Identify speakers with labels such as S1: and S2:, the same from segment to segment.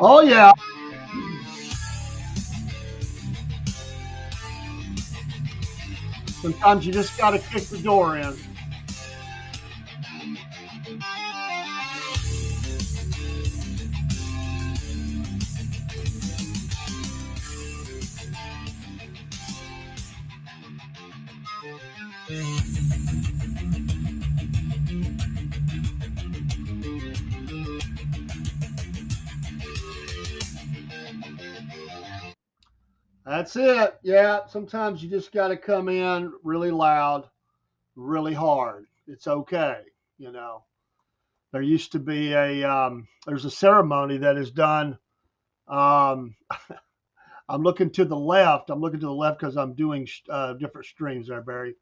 S1: Oh yeah. Sometimes you just got to kick the door in. That's it. Yeah. Sometimes you just got to come in really loud, really hard. It's okay. You know, there used to be there's a ceremony that is done. Um, I'm looking to the left. I'm looking to the left because I'm doing different streams there, Barry.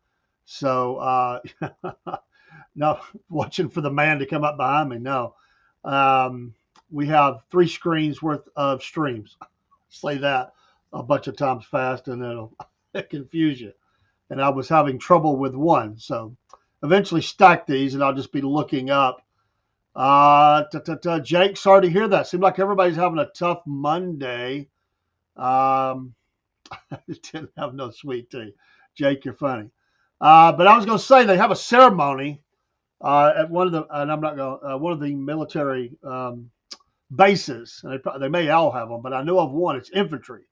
S1: So, no, watching for the man to come up behind me. No. Um, we have 3 screens worth of streams. Say that a bunch of times fast and it'll confuse you. And I was having trouble with one. So eventually stack these and I'll just be looking up. Jake, sorry to hear that. Seems like everybody's having a tough Monday. I just didn't have no sweet tea. Jake, you're funny. But I was going to say they have a ceremony at one of the, and I'm not going one of the military bases. And they may all have them, but I know of one. It's infantry.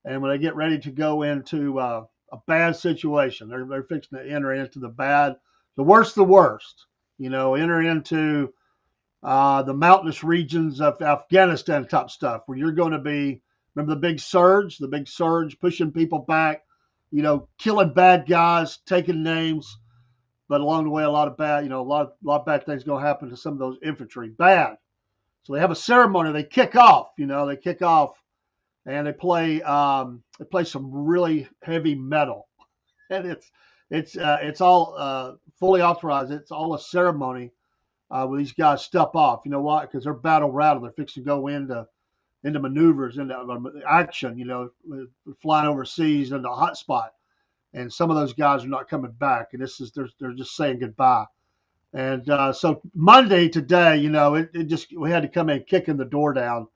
S1: And when they get ready to go into a bad situation, they're fixing to enter into the bad The worst, the worst. Enter into the mountainous regions of Afghanistan type stuff, where you're going to be. Remember the big surge, pushing people back, killing bad guys, taking names, but along the way, a lot of bad, a lot of bad things going to happen to some of those infantry. Bad. So they have a ceremony. They kick off. They kick off, and they play some really heavy metal, and it's all fully authorized. It's all a ceremony where these guys step off. You know why? Because they're battle rattled. They're fixing to go into maneuvers, into action. Flying overseas into a hot spot, and some of those guys are not coming back. And they're just saying goodbye. And so Monday today, we had to come in kicking the door down.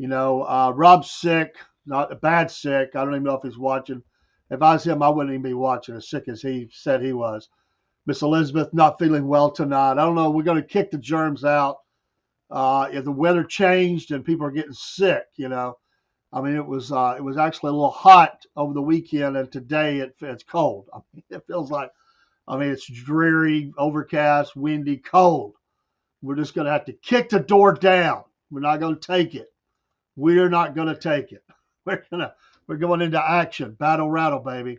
S1: Rob's sick, not a bad sick. I don't even know if he's watching. If I was him, I wouldn't even be watching, as sick as he said he was. Miss Elizabeth not feeling well tonight. I don't know. We're going to kick the germs out. If the weather changed and people are getting sick, I mean, it was actually a little hot over the weekend, and today it's cold. I mean, it feels like, it's dreary, overcast, windy, cold. We're just going to have to kick the door down. We're not going to take it. We're not going to take it. We're going into action. Battle rattle, baby.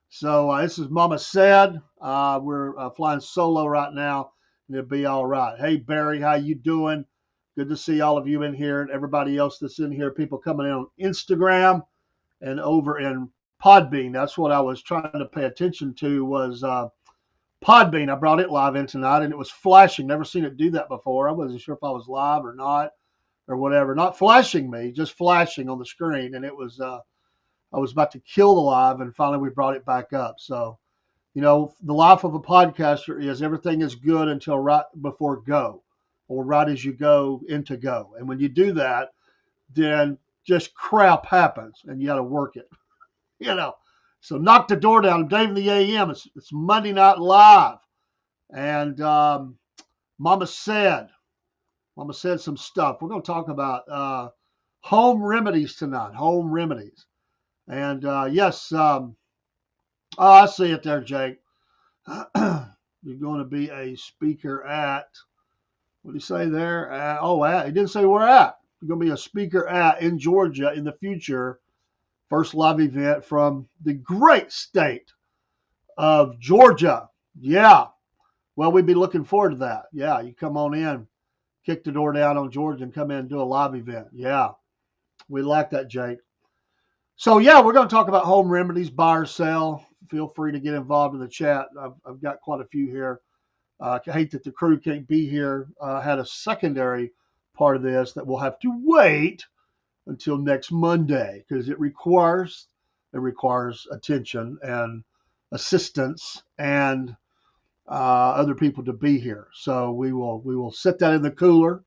S1: So this is Mama Said. We're flying solo right now, and it'll be all right. Hey, Barry, how you doing? Good to see all of you in here and everybody else that's in here. People coming in on Instagram and over in Podbean. That's what I was trying to pay attention to was Podbean. I brought it live in tonight, and it was flashing. Never seen it do that before. I wasn't sure if I was live or not or whatever. Not flashing me, just flashing on the screen. And it was I was about to kill the live, and finally we brought it back up. So, the life of a podcaster is everything is good until right before go, or right as you go into go. And when you do that, then just crap happens, and you got to work it. So knock the door down. Dave in the AM. It's Monday Night Live, and Mama said some stuff. We're going to talk about home remedies tonight. Home remedies, and yes, I see it there, Jake. You're going to be a speaker at. What did he say there? He didn't say where at. You're going to be a speaker in Georgia in the future. First live event from the great state of Georgia. Yeah. Well, we'd be looking forward to that. Yeah, you come on in, kick the door down on Georgia and come in and do a live event. Yeah, we like that, Jake. So, yeah, we're going to talk about home remedies, buy or sell. Feel free to get involved in the chat. I've got quite a few here. I hate that the crew can't be here. Had a secondary part of this that we'll have to wait until next Monday because it requires attention and assistance and other people to be here. So we will set that in the cooler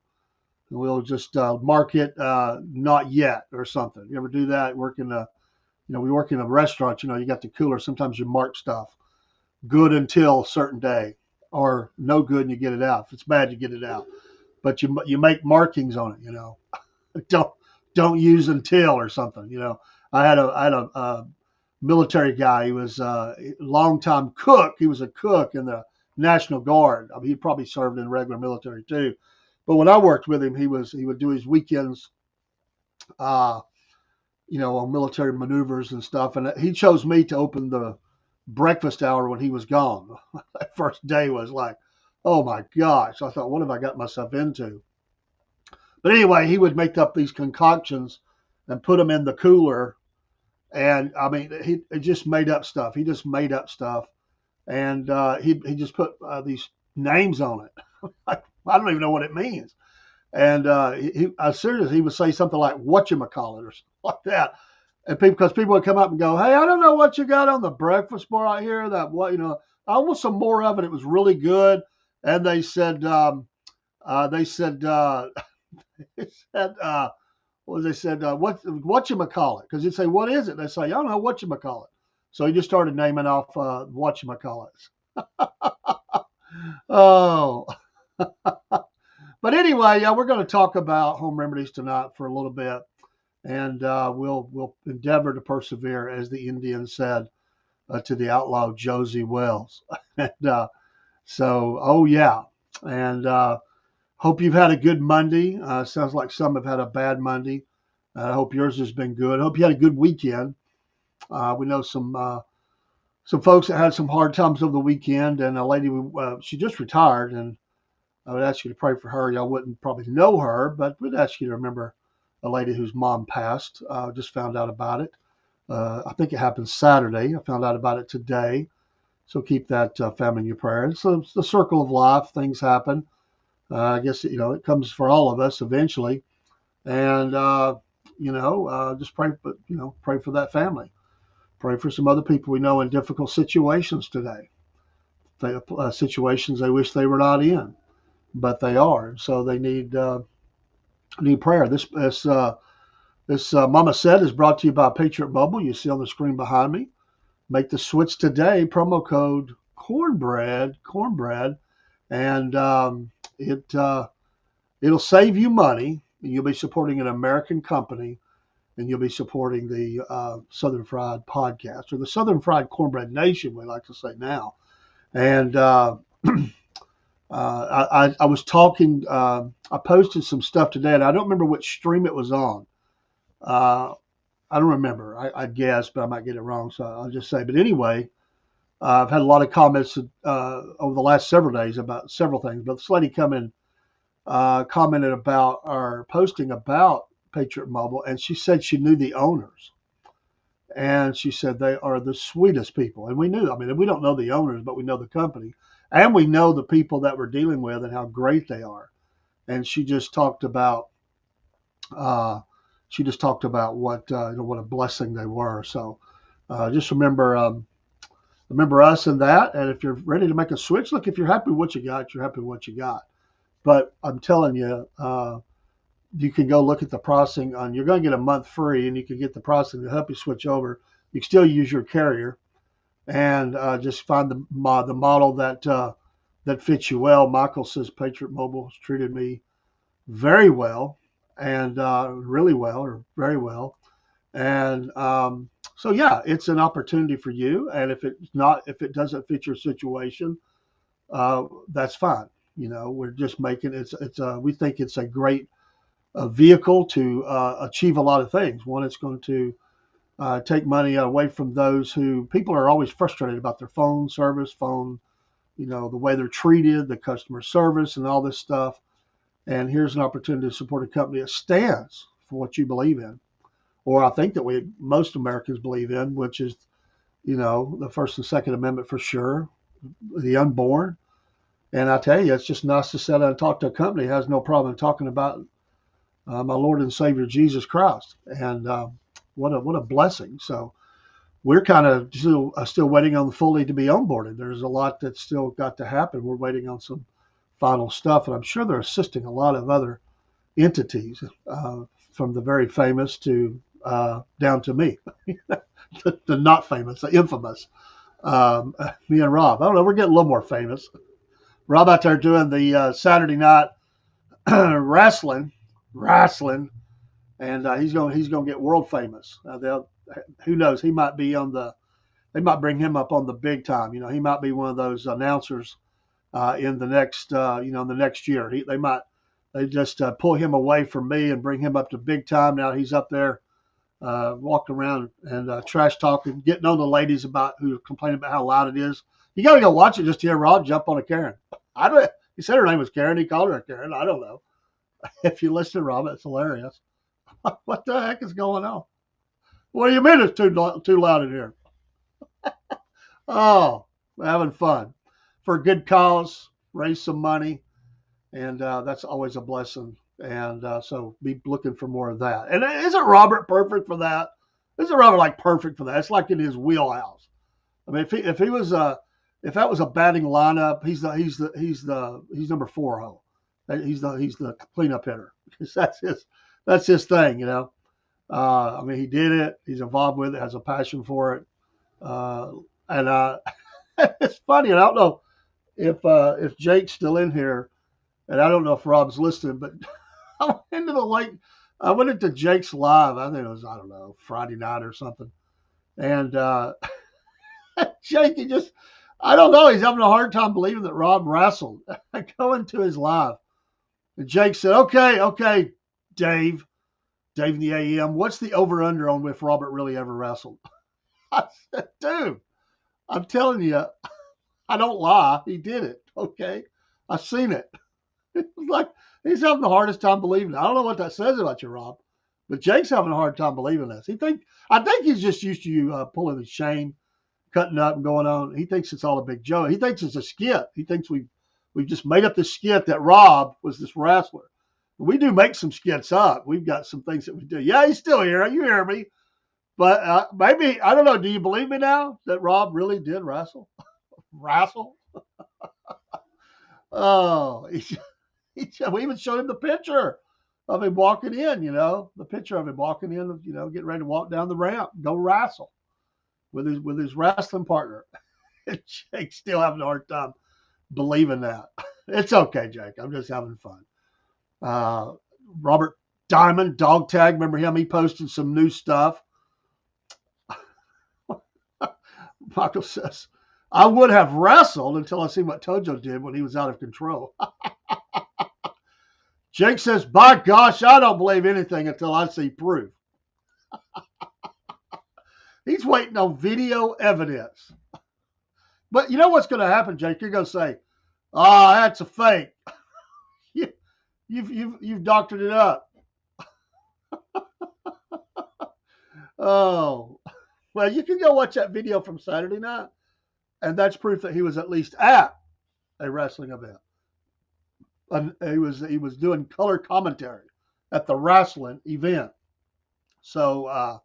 S1: and we'll just mark it not yet or something. You ever do that? We work in a restaurant. You got the cooler. Sometimes you mark stuff good until a certain day, or no good and you get it out. If it's bad, you get it out. But you make markings on it. Don't use until or something. I had a military guy. He was a longtime cook. He was a cook in the National Guard. I mean, he probably served in regular military too. But when I worked with him, he would do his weekends, on military maneuvers and stuff. And he chose me to open the breakfast hour when he was gone. That first day was like, oh my gosh. I thought, what have I got myself into? But anyway, he would make up these concoctions and put them in the cooler. And I mean, he just made up stuff. He just made up stuff. And he just put these names on it. I don't even know what it means. And as soon as he would say something like whatchamacallit or something like that. And because people would come up and go, hey, I don't know what you got on the breakfast bar out here. I want some more of it. It was really good. And they said, whatchamacallit? Because you'd say, what is it? They say, I don't know, whatchamacallit. So he just started naming off whatchamacallits. Oh. But anyway, yeah, we're going to talk about home remedies tonight for a little bit. And we'll endeavor to persevere, as the Indian said to the outlaw Josie Wells. And So, oh yeah, and hope you've had a good Monday. Sounds like some have had a bad Monday. I hope yours has been good. Hope you had a good weekend. We know some folks that had some hard times over the weekend, and a lady she just retired, and I would ask you to pray for her. Y'all wouldn't probably know her, but we'd ask you to remember a lady whose mom passed. Just found out about it. I think it happened Saturday. I found out about it today. So keep that family in your prayers. So it's the circle of life. Things happen. I guess it comes for all of us eventually, and just pray. But pray for that family. Pray for some other people we know in difficult situations today. Situations they wish they were not in, but they are. So they need prayer. This Mama Said is brought to you by Patriot Mobile. You see on the screen behind me. Make the switch today. Promo code cornbread, and it'll save you money. You'll be supporting an American company, and you'll be supporting the Southern Fried Podcast, or the Southern Fried Cornbread Nation, we like to say now. And I was talking. I posted some stuff today, and I don't remember which stream it was on. I don't remember. I guess, but I might get it wrong, so I'll just say. But anyway, I've had a lot of comments over the last several days about several things. But this lady commented about or posting about Patriot Mobile, and she said she knew the owners, and she said they are the sweetest people. And we knew. I mean, we don't know the owners, but we know the company, and we know the people that we're dealing with and how great they are. And she just talked about. What what a blessing they were. So just remember us in that. And if you're ready to make a switch, look, if you're happy with what you got, you're happy with what you got. But I'm telling you, you can go look at the pricing on. You're going to get a month free, and you can get the pricing to help you switch over. You can still use your carrier, and just find the model that fits you well. Michael says Patriot Mobile has treated me very well, and really well, or very well. And so yeah, it's an opportunity for you. And if it doesn't fit your situation, that's fine. We're just making we think it's a great vehicle to achieve a lot of things. One, it's going to take money away from those who people are always frustrated about their phone service, the way they're treated, the customer service, and all this stuff. And here's an opportunity to support a company that stands for what you believe in, or I think that most Americans believe in, which is, the First and Second Amendment for sure, the unborn. And I tell you, it's just nice to sit down and talk to a company that has no problem talking about my Lord and Savior Jesus Christ, and what a blessing. So we're kind of still waiting on the fully to be onboarded. There's a lot that's still got to happen. We're waiting on some final stuff, and I'm sure they're assisting a lot of other entities, from the very famous to down to me, the not famous, the infamous, me and Rob. I don't know, we're getting a little more famous. Rob out there doing the Saturday night wrestling, and he's going to get world famous. Who knows? He might be they might bring him up on the big time. He might be one of those announcers in the next year. They just pull him away from me and bring him up to big time. Now he's up there walking around and trash talking, getting on the ladies about who complain about how loud it is. You got to go watch it just to hear Rob jump on a Karen. I don't. He said her name was Karen. He called her a Karen. I don't know. If you listen to Rob, it's hilarious. What the heck is going on? What do you mean it's too loud in here? Oh, we're having fun for a good cause, raise some money, and that's always a blessing. And so be looking for more of that. And isn't Robert perfect for that? Isn't Robert perfect for that? It's like in his wheelhouse. I mean, if that was a batting lineup, he's number 4 hole. He's the cleanup hitter, because that's his thing. I mean, he did it. He's involved with it. Has a passion for it. And it's funny. And I don't know if Jake's still in here, and I don't know if Rob's listening, but I went into Jake's live. I think it was, I don't know, Friday night or something. And Jake, I don't know. He's having a hard time believing that Rob wrestled. I go into his live. And Jake said, okay, Dave in the AM, what's the over-under on if Robert really ever wrestled? I said, dude, I'm telling you, I don't lie. He did it. Okay. I've seen it. It's like he's having the hardest time believing it. I don't know what that says about you, Rob, but Jake's having a hard time believing this. I think he's just used to you pulling his chain, cutting up and going on. He thinks it's all a big joke. He thinks it's a skit. He thinks we've just made up this skit that Rob was this wrestler. We do make some skits up. We've got some things that we do. Yeah, he's still here. You hear me. But maybe, I don't know, do you believe me now that Rob really did wrestle? Wrestle? Oh, we even showed him the picture of him walking in, the picture of him walking in, getting ready to walk down the ramp, go wrestle with his wrestling partner. And Jake's still having a hard time believing that. It's okay, Jake. I'm just having fun. Robert Diamond, dog tag. Remember him? He posted some new stuff. Michael says, I would have wrestled until I seen what Tojo did when he was out of control. Jake says, by gosh, I don't believe anything until I see proof. He's waiting on video evidence. But you know what's going to happen, Jake? You're going to say, that's a fake. You've doctored it up. Oh, well, you can go watch that video from Saturday night, and that's proof that he was at least at a wrestling event. And he was doing color commentary at the wrestling event. So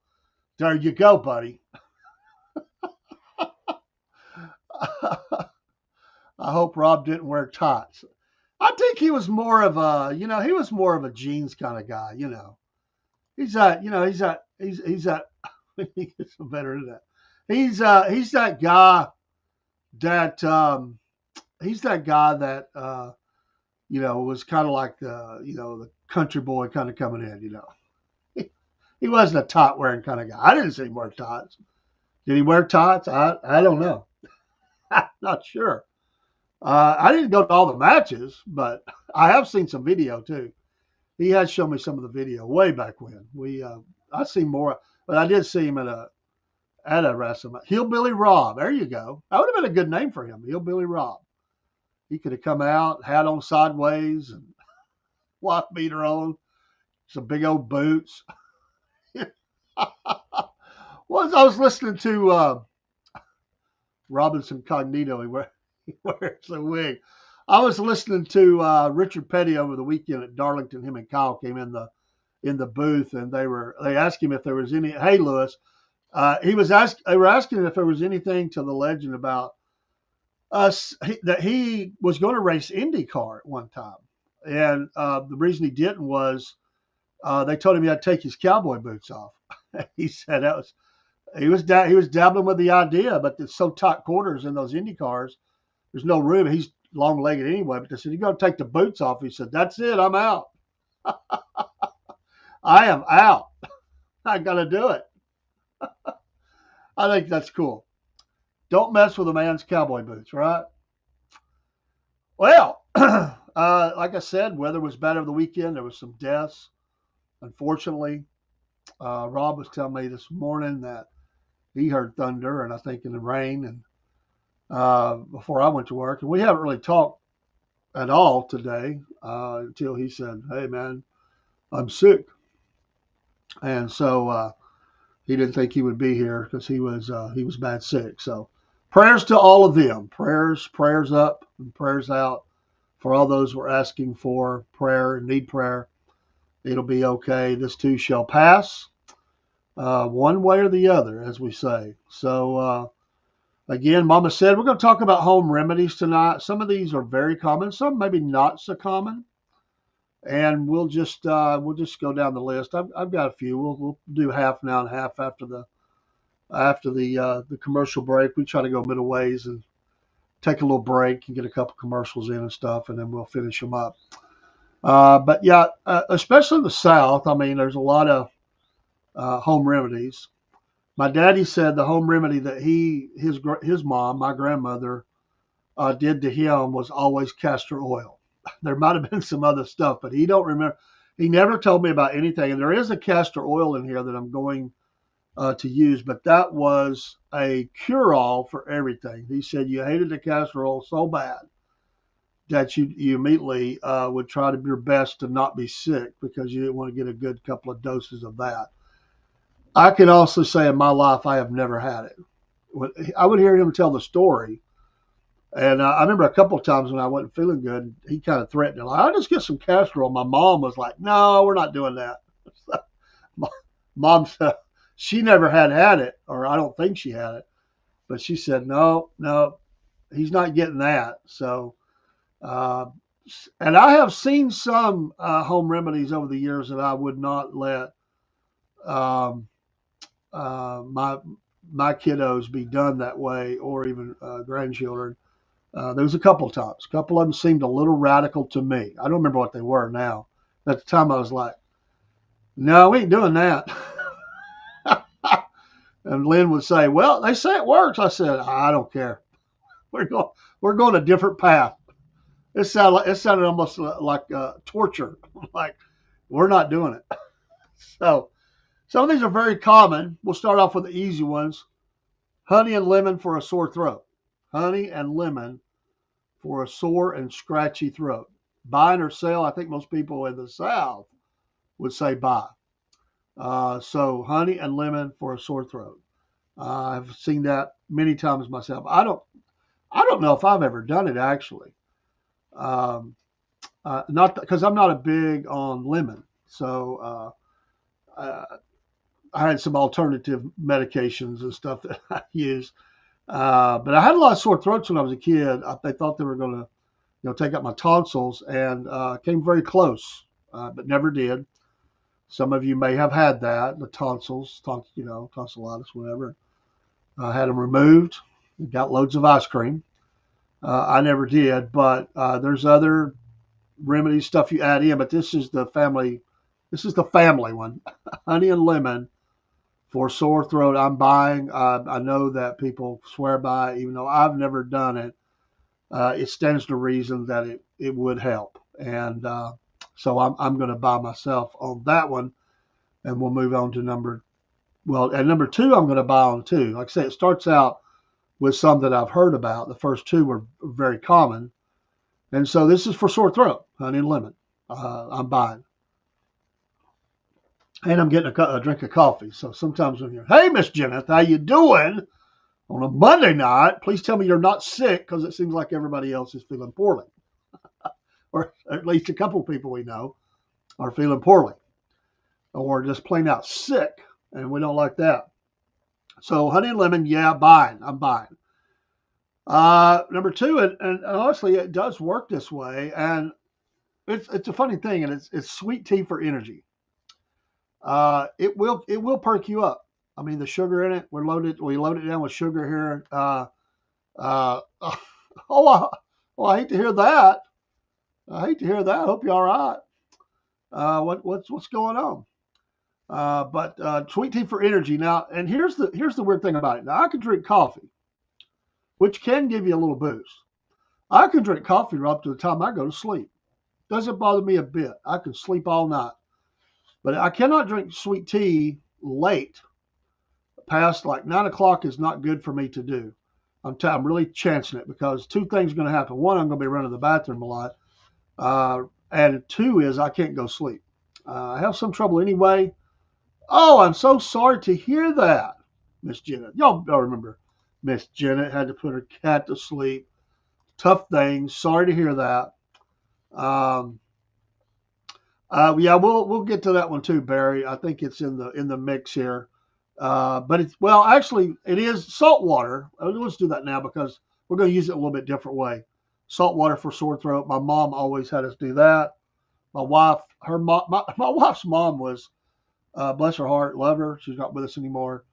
S1: there you go, buddy. I hope Rob didn't wear tights. I think he was more of a jeans kind of guy, He's that he gets better than that. He's that guy that was kind of like the country boy kind of coming in, He wasn't a tight wearing kind of guy. I didn't see him wear tights. Did he wear tights? I don't know. I'm not sure. I didn't go to all the matches, but I have seen some video too. He had shown me some of the video way back when. I seen more, but I did see him at a wrestling match. Hillbilly Rob. There you go. That would have been a good name for him, Hillbilly Rob. He could have come out, hat on sideways, and wife beater on, some big old boots. I was listening to Robinson Cognito. He wears a wig. I was listening to Richard Petty over the weekend at Darlington. Him and Kyle came in the booth, and they asked him if there was any. Hey, Lewis, they were asking him if there was anything to the legend about us that he was going to race IndyCar at one time, and the reason he didn't was they told him he had to take his cowboy boots off. He said he was dabbling with the idea, but there's so tight quarters in those Indy cars, there's no room. He's long-legged anyway, but they said, you got to take the boots off. He said, that's it. I'm out. I am out. I got to do it. I think that's cool. Don't mess with a man's cowboy boots, right? Well, like I said, weather was bad over the weekend. There was some deaths, unfortunately. Rob was telling me this morning that he heard thunder and I think in the rain and before I went to work. And we haven't really talked at all today until he said, hey, man, I'm sick. And so he didn't think he would be here because he was bad sick. So prayers to all of them. Prayers up and prayers out for all those who are asking for prayer and need prayer. It'll be okay. This too shall pass, one way or the other, as we say. So, again, Mama said we're going to talk about home remedies tonight. Some of these are very common, some maybe not so common, and we'll just go down the list. I've got a few. We'll do half now and half after the commercial break. We try to go middle ways and take a little break and get a couple commercials in and stuff, and then we'll finish them up. But yeah, especially in the South, I mean, there's a lot of home remedies. My daddy said the home remedy that his mom, my grandmother, did to him was always castor oil. There might have been some other stuff, but he don't remember. He never told me about anything. And there is a castor oil in here that I'm going to use, but that was a cure-all for everything. He said you hated the castor oil so bad that you immediately would try to your best to not be sick because you didn't want to get a good couple of doses of that. I can also say in my life I have never had it. I would hear him tell the story, and I remember a couple of times when I wasn't feeling good, he kind of threatened, like, I'll just get some castor oil. My mom was like, no, we're not doing that. Mom said she never had it, or I don't think she had it, but she said, no, no, he's not getting that. So, uh, and I have seen some home remedies over the years that I would not let um, my kiddos be done that way, or even grandchildren. There was a couple of times. A couple of them seemed a little radical to me. I don't remember what they were now. At the time, I was like, "No, we ain't doing that." And Lynn would say, "Well, they say it works." I said, "I don't care. We're going. We're going a different path." It sounded almost like torture. Like we're not doing it. So some of these are very common. We'll start off with the easy ones. Honey and lemon for a sore throat. Honey and lemon for a sore and scratchy throat. Buy or sell, I think most people in the South would say buy. So honey and lemon for a sore throat. I've seen that many times myself. I don't know if I've ever done it actually. Um, not because I'm not a big on lemon. So I had some alternative medications and stuff that I used. But I had a lot of sore throats when I was a kid. They thought they were going to, take out my tonsils, and came very close, but never did. Some of you may have had that, the tonsils, tonsillitis, whatever. I had them removed. Got loads of ice cream. I never did, but there's other remedy stuff you add in, but this is the family. This is the family one, honey and lemon for sore throat. I'm buying. I know that people swear by it, even though I've never done it. It stands to reason that it would help. And so I'm going to buy myself on that one, and we'll move on to number two, I'm going to buy on too. Like I say, it starts out with some that I've heard about. The first two were very common. And so this is for sore throat, honey and lemon. I'm buying. And I'm getting a drink of coffee. So sometimes when you're, hey, Miss Jenneth, how you doing? On a Monday night, please tell me you're not sick, because it seems like everybody else is feeling poorly. Or at least a couple of people we know are feeling poorly, or just plain out sick, and we don't like that. So honey and lemon, yeah, buying. I'm buying. Number two, and honestly, it does work this way, and it's a funny thing, and it's sweet tea for energy. It will perk you up. I mean, the sugar in it, we load it down with sugar here. Uh, oh, I hate to hear that. I hate to hear that. I hope you're all right. What's going on? But sweet tea for energy. Now, and here's the weird thing about it. Now, I can drink coffee, which can give you a little boost. I can drink coffee right up to the time I go to sleep. Doesn't bother me a bit. I can sleep all night. But I cannot drink sweet tea late. Past like 9 o'clock is not good for me to do. I'm really chancing it, because two things are going to happen. One, I'm going to be running to the bathroom a lot. And two is I can't go sleep. I have some trouble anyway. Oh, I'm so sorry to hear that, Miss Janet. Y'all remember Miss Janet had to put her cat to sleep. Tough thing. Sorry to hear that. Um, yeah, we'll get to that one too, Barry. I think it's in the mix here. But actually, it is salt water. Let's do that now, because we're going to use it a little bit different way. Salt water for sore throat. My mom always had us do that. My wife, my wife's mom was, bless her heart, love her. She's not with us anymore.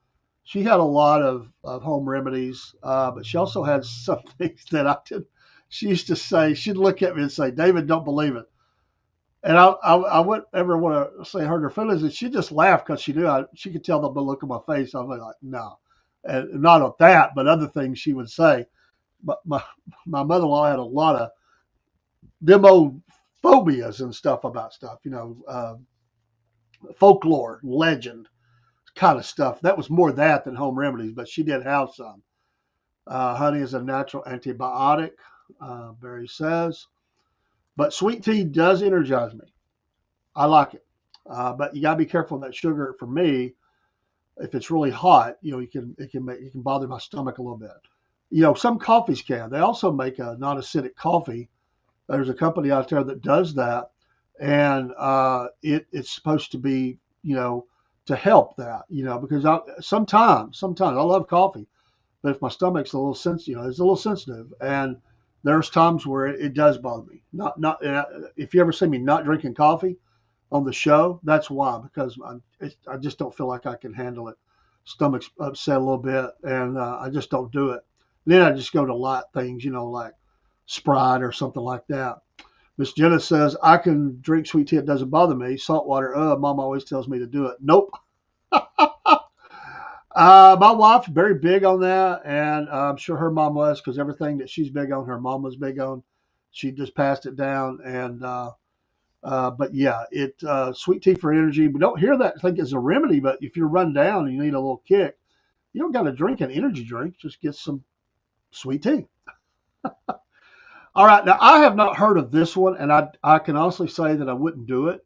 S1: She had a lot of home remedies, but she also had some things that I did. She used to say, she'd look at me and say, David, don't believe it. And I wouldn't ever want to say hurt her feelings, and she just laughed because she knew she could tell the look on my face. I was like, no, and not of that, but other things she would say. But my mother-in-law had a lot of them old phobias and stuff about stuff, folklore, legend kind of stuff. That was more that than home remedies, but she did have some. Honey is a natural antibiotic, Barry says. But sweet tea does energize me. I like it. But you gotta be careful of that sugar. For me, if it's really hot, it can bother my stomach a little bit. Some coffees can. They also make a non-acidic coffee. There's a company out there that does that, and it's supposed to be, to help that, because sometimes I love coffee, but if my stomach's a little sensitive, it's a little sensitive, and there's times where it does bother me. Not if you ever see me not drinking coffee on the show, that's why, because I just don't feel like I can handle it. Stomach's upset a little bit, and I just don't do it. Then I just go to light things, like Sprite or something like that. Miss Jenna says, I can drink sweet tea. It doesn't bother me. Salt water, mom always tells me to do it. Nope. My wife's very big on that, and I'm sure her mom was, because everything that she's big on, her mom was big on. She just passed it down, and but yeah, sweet tea for energy. We don't hear that. I think it's a remedy, but if you're run down and you need a little kick, you don't got to drink an energy drink. Just get some sweet tea. All right, now I have not heard of this one, and I can honestly say that I wouldn't do it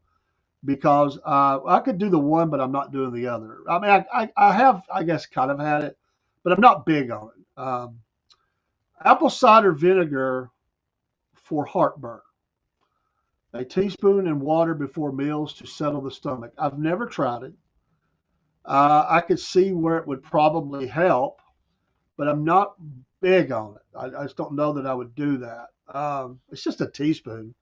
S1: because I could do the one, but I'm not doing the other. I mean, I have, I guess, kind of had it, but I'm not big on it. Apple cider vinegar for heartburn. A teaspoon in water before meals to settle the stomach. I've never tried it. I could see where it would probably help, but I'm not big on it. I just don't know that I would do that. It's just a teaspoon.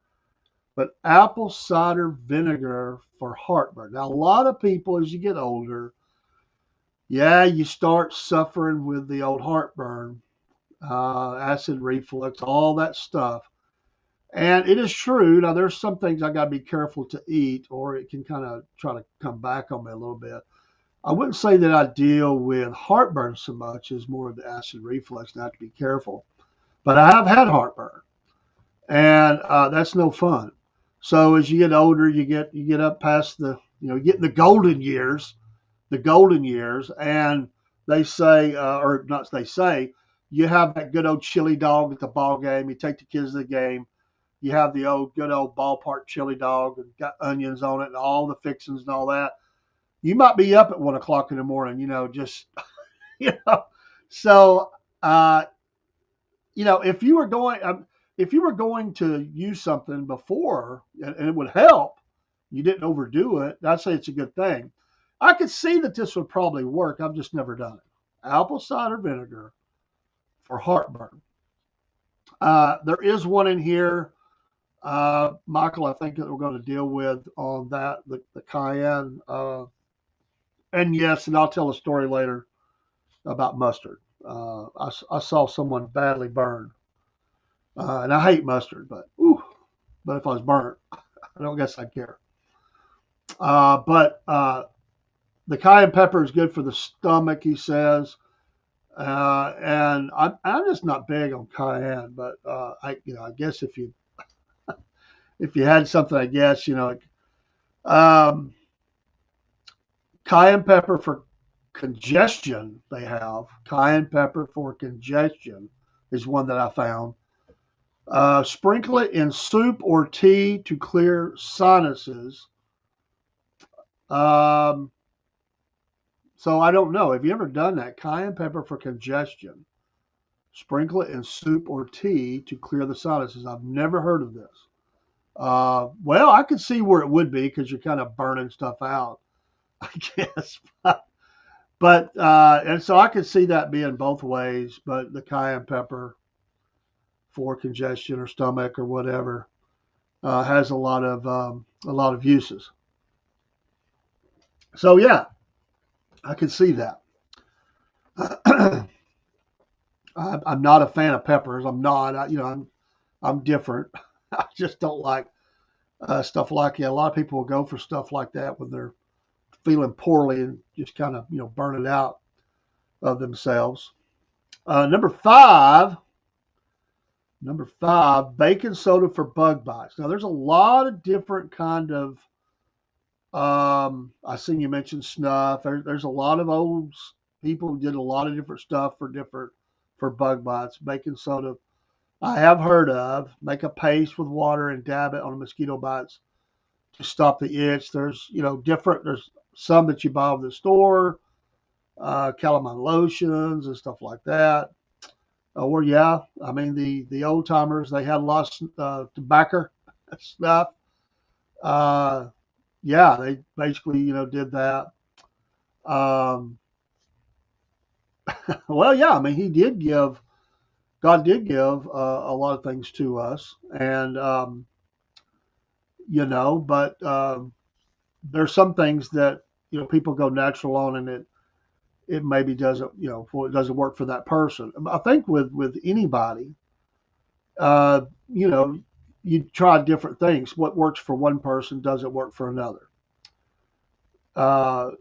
S1: But apple cider vinegar for heartburn. Now, a lot of people, as you get older, yeah, you start suffering with the old heartburn, acid reflux, all that stuff. And it is true. Now, there's some things I got to be careful to eat, or it can kind of try to come back on me a little bit. I wouldn't say that I deal with heartburn so much as more of the acid reflux, and I have to be careful. But I have had heartburn, and that's no fun. So as you get older, you get up past you get in the golden years, and they say, or not they say, you have that good old chili dog at the ball game. You take the kids to the game. You have the good old ballpark chili dog and got onions on it and all the fixings and all that. You might be up at 1 o'clock in the morning, just you know. So uh, if you were going to use something before and it would help, you didn't overdo it. I'd say it's a good thing. I could see that this would probably work. I've just never done it. Apple cider vinegar for heartburn. There is one in here, Michael. I think that we're going to deal with on that the cayenne. And yes, and I'll tell a story later about mustard. I saw someone badly burned, and I hate mustard, but if I was burnt, I don't guess I'd care. But the cayenne pepper is good for the stomach, he says, and I'm just not big on cayenne, but I guess if you had something, I guess um, cayenne pepper for congestion. They have cayenne pepper for congestion is one that I found. Sprinkle it in soup or tea to clear sinuses. Um, so I don't know. Have you ever done that? Cayenne pepper for congestion. Sprinkle it in soup or tea to clear the sinuses. I've never heard of this. Well, I could see where it would be because you're kind of burning stuff out, I guess. But and so I could see that being both ways. But the cayenne pepper for congestion or stomach or whatever has a lot of uses. So yeah, I can see that. I'm not a fan of peppers. I'm not. I'm different. I just don't like. stuff like that. A lot of people will go for stuff like that when they're feeling poorly and just kind of burn it out of themselves. Number five, baking soda for bug bites. Now, there's a lot of different kind of. I seen you mention snuff. There's a lot of old people who did a lot of different stuff for bug bites. Baking soda, I have heard of. Make a paste with water and dab it on mosquito bites to stop the itch. There's different. There's some that you buy at the store, calamine lotions and stuff like that. Or yeah, I mean the old timers they had a lot of tobacco stuff. Uh, yeah, they basically did that. Um, well, yeah, I mean God did give a lot of things to us, and but there's some things that people go natural on, and it maybe doesn't it doesn't work for that person. I think with anybody, uh, you know, you try different things. What works for one person doesn't work for another. Uh,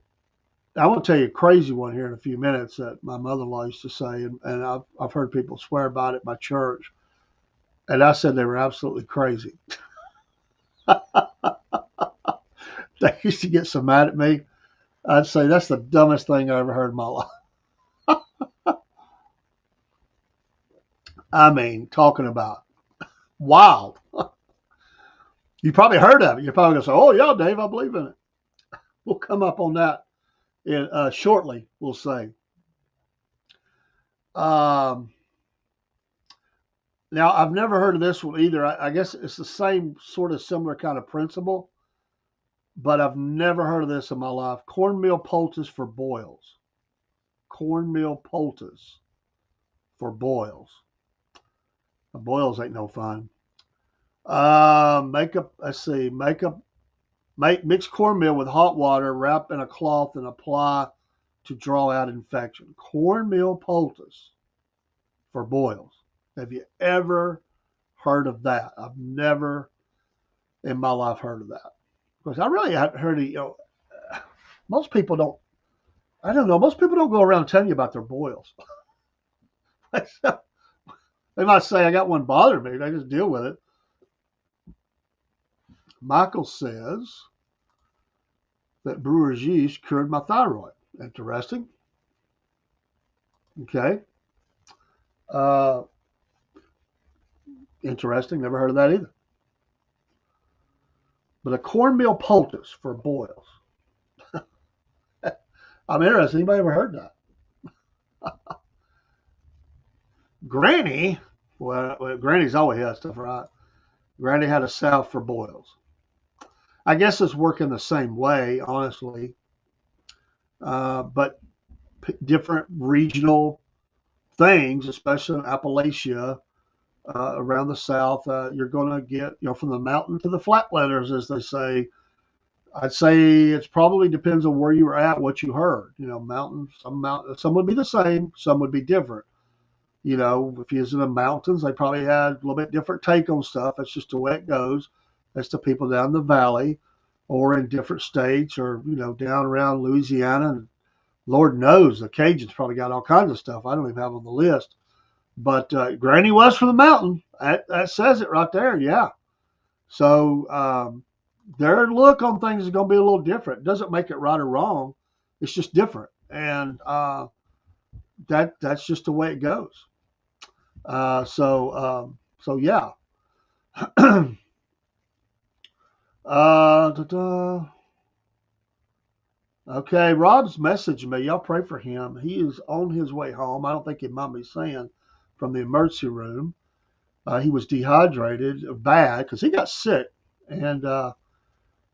S1: I want to tell you a crazy one here in a few minutes that my mother-in-law used to say, and I've heard people swear about it at my church, and I said they were absolutely crazy. They used to get so mad at me. I'd say that's the dumbest thing I ever heard in my life. I mean, talking about wild. You probably heard of it. You're probably going to say, "Oh yeah, Dave, I believe in it." We'll come up on that shortly. We'll say. Um, Now, I've never heard of this one either. I guess it's the same sort of similar kind of principle, but I've never heard of this in my life. Cornmeal poultice for boils. Cornmeal poultice for boils. The boils ain't no fun. Let's see, mix cornmeal with hot water, wrap in a cloth, and apply to draw out infection. Cornmeal poultice for boils. Have you ever heard of that? I've never in my life heard of that. Because I really haven't heard of, most people don't, I don't know, most people don't go around telling you about their boils. They might say, I got one bothering me. They just deal with it. Michael says that brewer's yeast cured my thyroid. Interesting. Okay. Uh, Interesting. Never heard of that either. But a cornmeal poultice for boils. I'm interested. Anybody ever heard that? Granny, well, Granny's always had stuff, right? Granny had a salve for boils. I guess it's working the same way, honestly, but different regional things, especially in Appalachia, around the South. You're going to get, from the mountain to the flatlanders, as they say. I'd say it's probably depends on where you were at, what you heard. Some would be the same, some would be different. If he was in the mountains, they probably had a little bit different take on stuff. That's just the way it goes. That's the people down the valley or in different states or, down around Louisiana. And Lord knows the Cajuns probably got all kinds of stuff I don't even have on the list. But Granny was from the mountain. That says it right there. Yeah. So their look on things is going to be a little different. It doesn't make it right or wrong. It's just different. And that's just the way it goes. So yeah. Okay, Rob's messaged me. Y'all pray for him. He is on his way home. I don't think he'd mind me saying from the emergency room. He was dehydrated bad because he got sick. And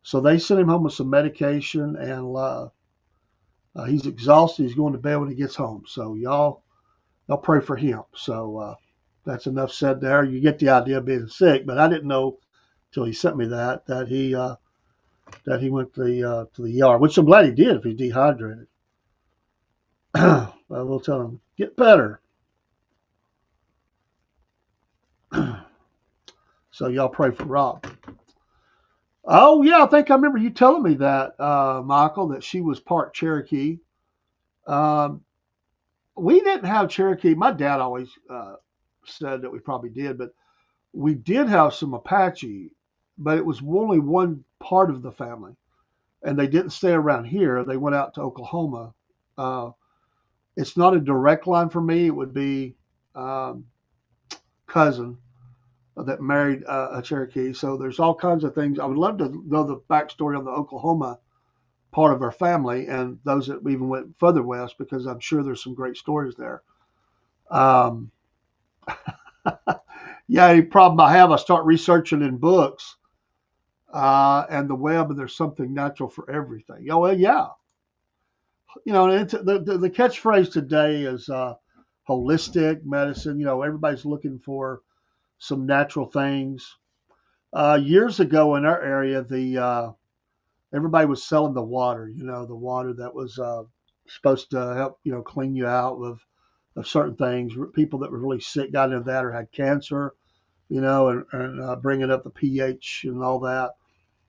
S1: so they sent him home with some medication and he's exhausted. He's going to bed when he gets home. So y'all pray for him. So that's enough said there. You get the idea of being sick, but I didn't know till he sent me that he went to the ER, which I'm glad he did if he's dehydrated. We'll tell him get better. So y'all pray for Rob. Oh yeah, I think I remember you telling me that, Michael, that she was part Cherokee. Um, we didn't have Cherokee. My dad always said that we probably did, but we did have some Apache, but it was only one part of the family, and they didn't stay around here. They went out to Oklahoma. Uh, it's not a direct line for me. It would be um, cousin that married a Cherokee. So there's all kinds of things. I would love to know the backstory on the Oklahoma part of our family and those that even went further west because I'm sure there's some great stories there. Um, yeah, any problem I have, I start researching in books and the web, and there's something natural for everything. Oh, well, yeah. It's, the catchphrase today is holistic medicine. Everybody's looking for some natural things. Years ago in our area, the everybody was selling the water. The water that was supposed to help clean you out of certain things. People that were really sick got into that or had cancer. And bringing up the pH and all that.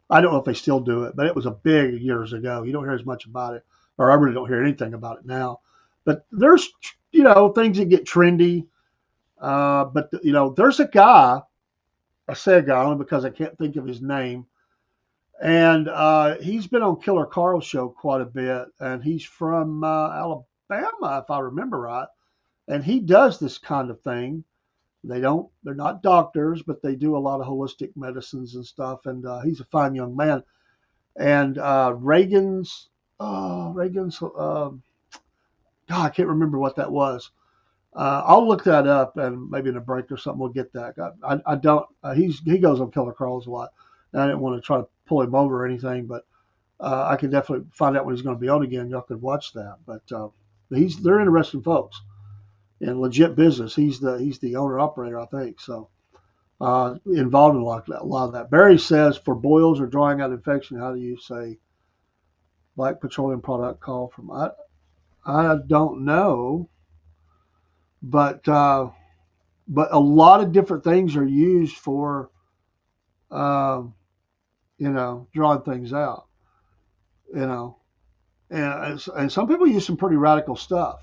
S1: I don't know if they still do it, but it was a big years ago. You don't hear as much about it, or I really don't hear anything about it now. But there's things that get trendy. But there's a guy. I say a guy only because I can't think of his name. And he's been on Killer Carl's show quite a bit, and he's from Alabama, if I remember right. And he does this kind of thing. They're not doctors, but they do a lot of holistic medicines and stuff. And he's a fine young man. And Reagan's, God, I can't remember what that was. I'll look that up, and maybe in a break or something we'll get that. I don't. He goes on Killer Carl's a lot, and I didn't want to try to pull him over or anything, but I can definitely find out when he's going to be on again. Y'all could watch that. But they're interesting folks in legit business. He's the owner operator, I think. So involved in a lot of that. Barry says for boils or drying out infection, how do you say black petroleum product call from? I don't know, but a lot of different things are used for um, drawing things out. You know, and some people use some pretty radical stuff.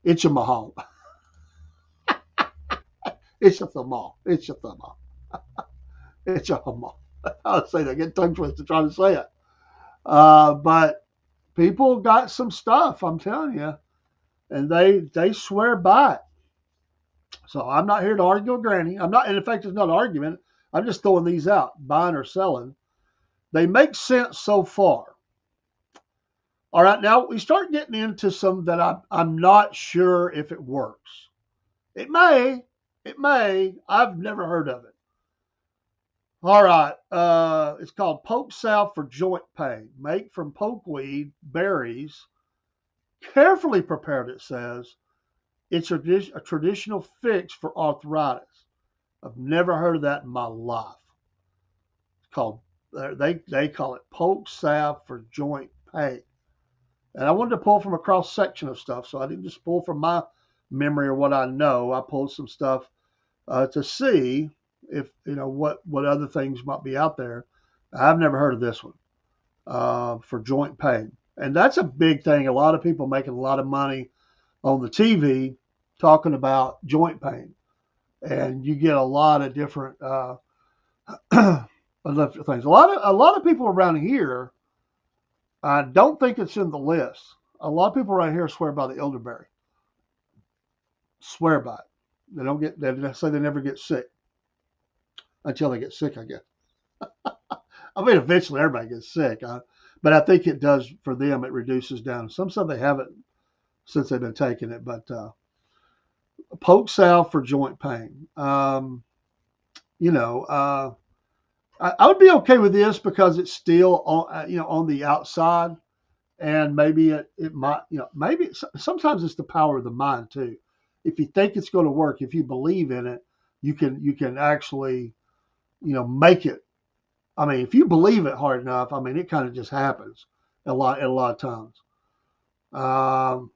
S1: It's a mahal. It's a thermal. It's a thermal. It's a hamal. I'll say that. Get tongue twisted trying to say it. But people got some stuff. I'm telling you, and they swear by it. So I'm not here to argue with Granny. I'm not. And in fact, it's not an argument. I'm just throwing these out, buying or selling. They make sense so far. All right, now we start getting into some that I'm not sure if it works. It may. It may. I've never heard of it. All right. It's called poke salve for joint pain. Make from pokeweed berries, carefully prepared. It says it's a traditional fix for arthritis. I've never heard of that in my life. It's called they call it poke salve for joint pain. And I wanted to pull from a cross section of stuff, so I didn't just pull from my memory or what I know. I pulled some stuff to see if what other things might be out there. I've never heard of this one for joint pain, and that's a big thing. A lot of people making a lot of money on the TV talking about joint pain, and you get a lot of different things. A lot of people around here. I don't think it's in the list. A lot of people around here swear by the elderberry. Swear by it. They don't get. They say they never get sick until they get sick. I guess. I mean, eventually everybody gets sick, but I think it does for them. It reduces down. Some say they haven't since they've been taking it, but poke salve for joint pain. You know, I would be okay with this because it's still on the outside, and maybe it might maybe sometimes it's the power of the mind too. If you think it's going to work, if you believe in it, you can actually make it. I mean, if you believe it hard enough, I mean, it kind of just happens a lot of times.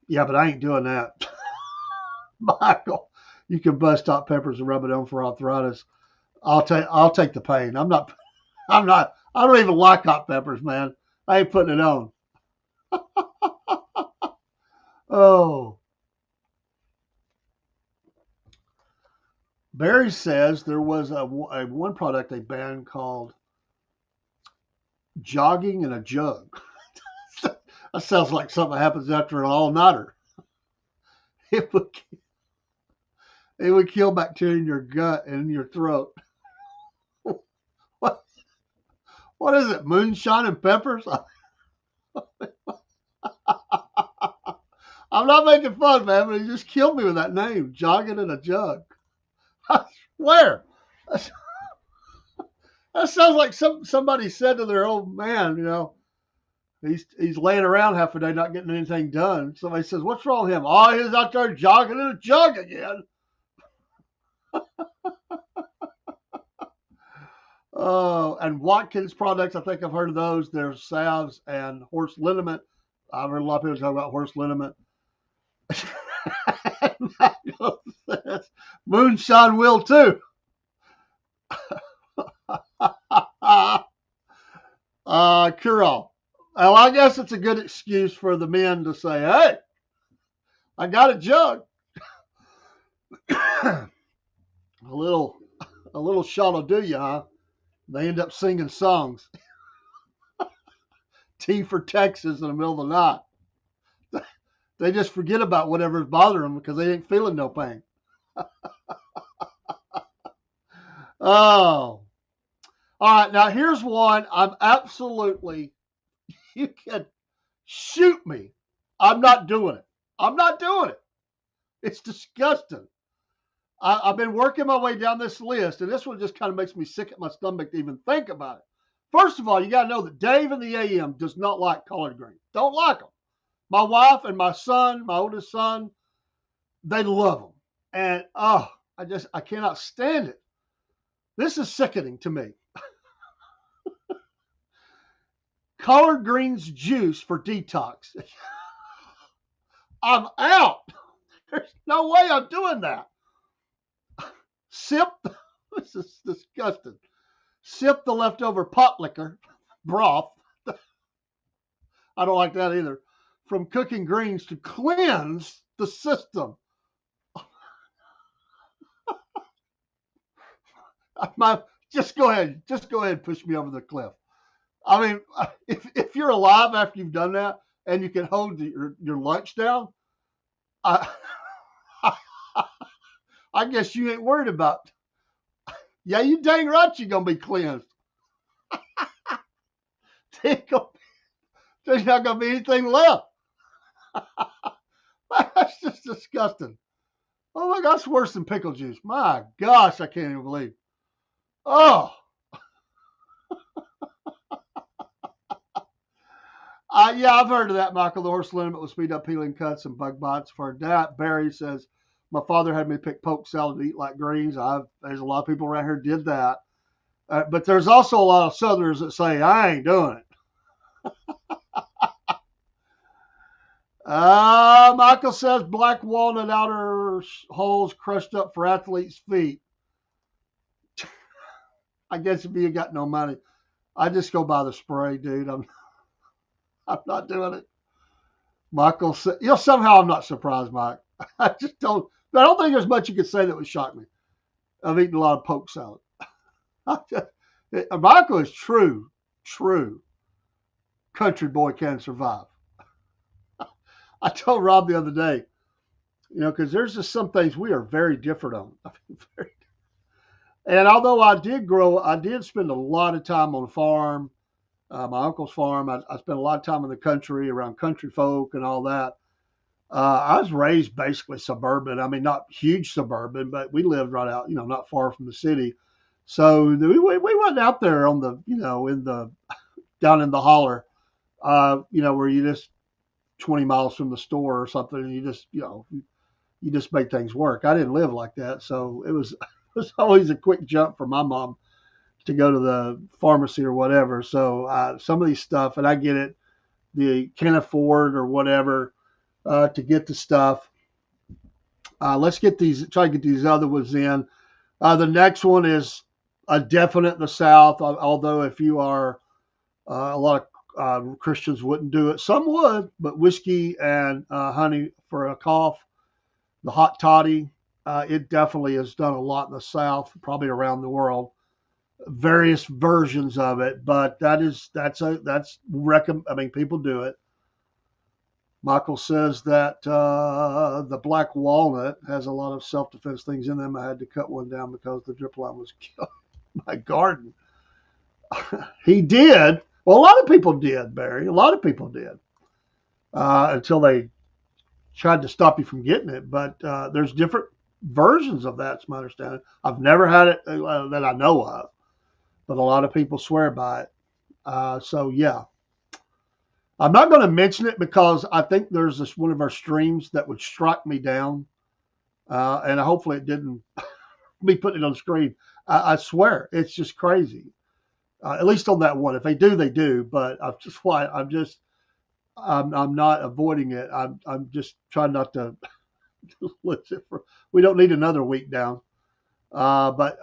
S1: Yeah, but I ain't doing that, Michael. You can bust hot peppers and rub it on for arthritis. I'll take the pain. I'm not. I don't even like hot peppers, man. I ain't putting it on. Oh, Barry says there was a one product they banned called jogging in a jug. That sounds like something that happens after an all-nighter. It would it would kill bacteria in your gut and in your throat. What what is it? Moonshine and peppers? I'm not making fun, man, but he just killed me with that name, jogging in a jug. I swear. That sounds like somebody said to their old man, he's laying around half a day not getting anything done. Somebody says, "What's wrong with him?" Oh, he's out there jogging in a jug again. Oh, and Watkins products, I think I've heard of those. There's salves and horse liniment. I've heard a lot of people talk about horse liniment. Moonshine will too. Cure-all. Well, I guess it's a good excuse for the men to say, "Hey, I got a jug." a little, a little shot will do you, huh? They end up singing songs. Tea for Texas in the middle of the night. They just forget about whatever's bothering them because they ain't feeling no pain. Oh. All right, now here's one I'm absolutely, you can shoot me. I'm not doing it. I'm not doing it. It's disgusting. I've been working my way down this list, and this one just kind of makes me sick at my stomach to even think about it. First of all, you got to know that Dave in the AM does not like collard greens. Don't like them. My wife and my son, my oldest son, they love them. And, I cannot stand it. This is sickening to me. Collard greens juice for detox. I'm out. There's no way I'm doing that. Sip, this is disgusting. Sip the leftover pot liquor, broth. I don't like that either. From cooking greens to cleanse the system. Just go ahead and push me over the cliff. I mean, if you're alive after you've done that and you can hold your lunch down, I, I guess you ain't worried about. Yeah, you dang right you're gonna be cleansed. There's not gonna be anything left. That's just disgusting. Oh my gosh, worse than pickle juice. My gosh, I can't even believe. Oh, yeah, I've heard of that, Michael. The horse liniment will speed up healing cuts and bug bites. I've heard that. Barry says, my father had me pick poke salad to eat like greens. There's a lot of people around here did that. But there's also a lot of Southerners that say, I ain't doing it. Michael says black walnut outer holes crushed up for athletes' feet. I guess if you got no money, I just go buy the spray, dude. I'm not doing it. Michael said, somehow I'm not surprised, Mike. I just don't. I don't think there's much you could say that would shock me. I've eaten a lot of poke salad. Michael is true country boy can survive. I told Rob the other day, because there's just some things we are very different on. And although I did spend a lot of time on the farm, my uncle's farm. I spent a lot of time in the country around country folk and all that. I was raised basically suburban. I mean, not huge suburban, but we lived right out, not far from the city. So we went out there on the, down in the holler, where you just 20 miles from the store or something, and you just make things work. I didn't live like that, so it was always a quick jump for my mom to go to the pharmacy or whatever. So some of these stuff, and I get it, you can't afford or whatever to get the stuff. Let's try to get these other ones in. The next one is a definite in the South, although if you are A lot of Christians wouldn't do it. Some would, but whiskey and honey for a cough, the hot toddy, it definitely has done a lot in the South, probably around the world. Various versions of it, but I mean, people do it. Michael says that the black walnut has a lot of self-defense things in them. I had to cut one down because the drip line was killing my garden. He did. Well, a lot of people did, Barry. A lot of people did until they tried to stop you from getting it. But there's different versions of that, it's my understanding. I've never had it that I know of, but a lot of people swear by it. So, yeah. I'm not going to mention it because I think there's this one of our streams that would strike me down. And hopefully it didn't be putting it on the screen. I swear, it's just crazy. At least on that one. If they do, they do. But I'm not avoiding it. I'm just trying not to listen for. We don't need another week down. But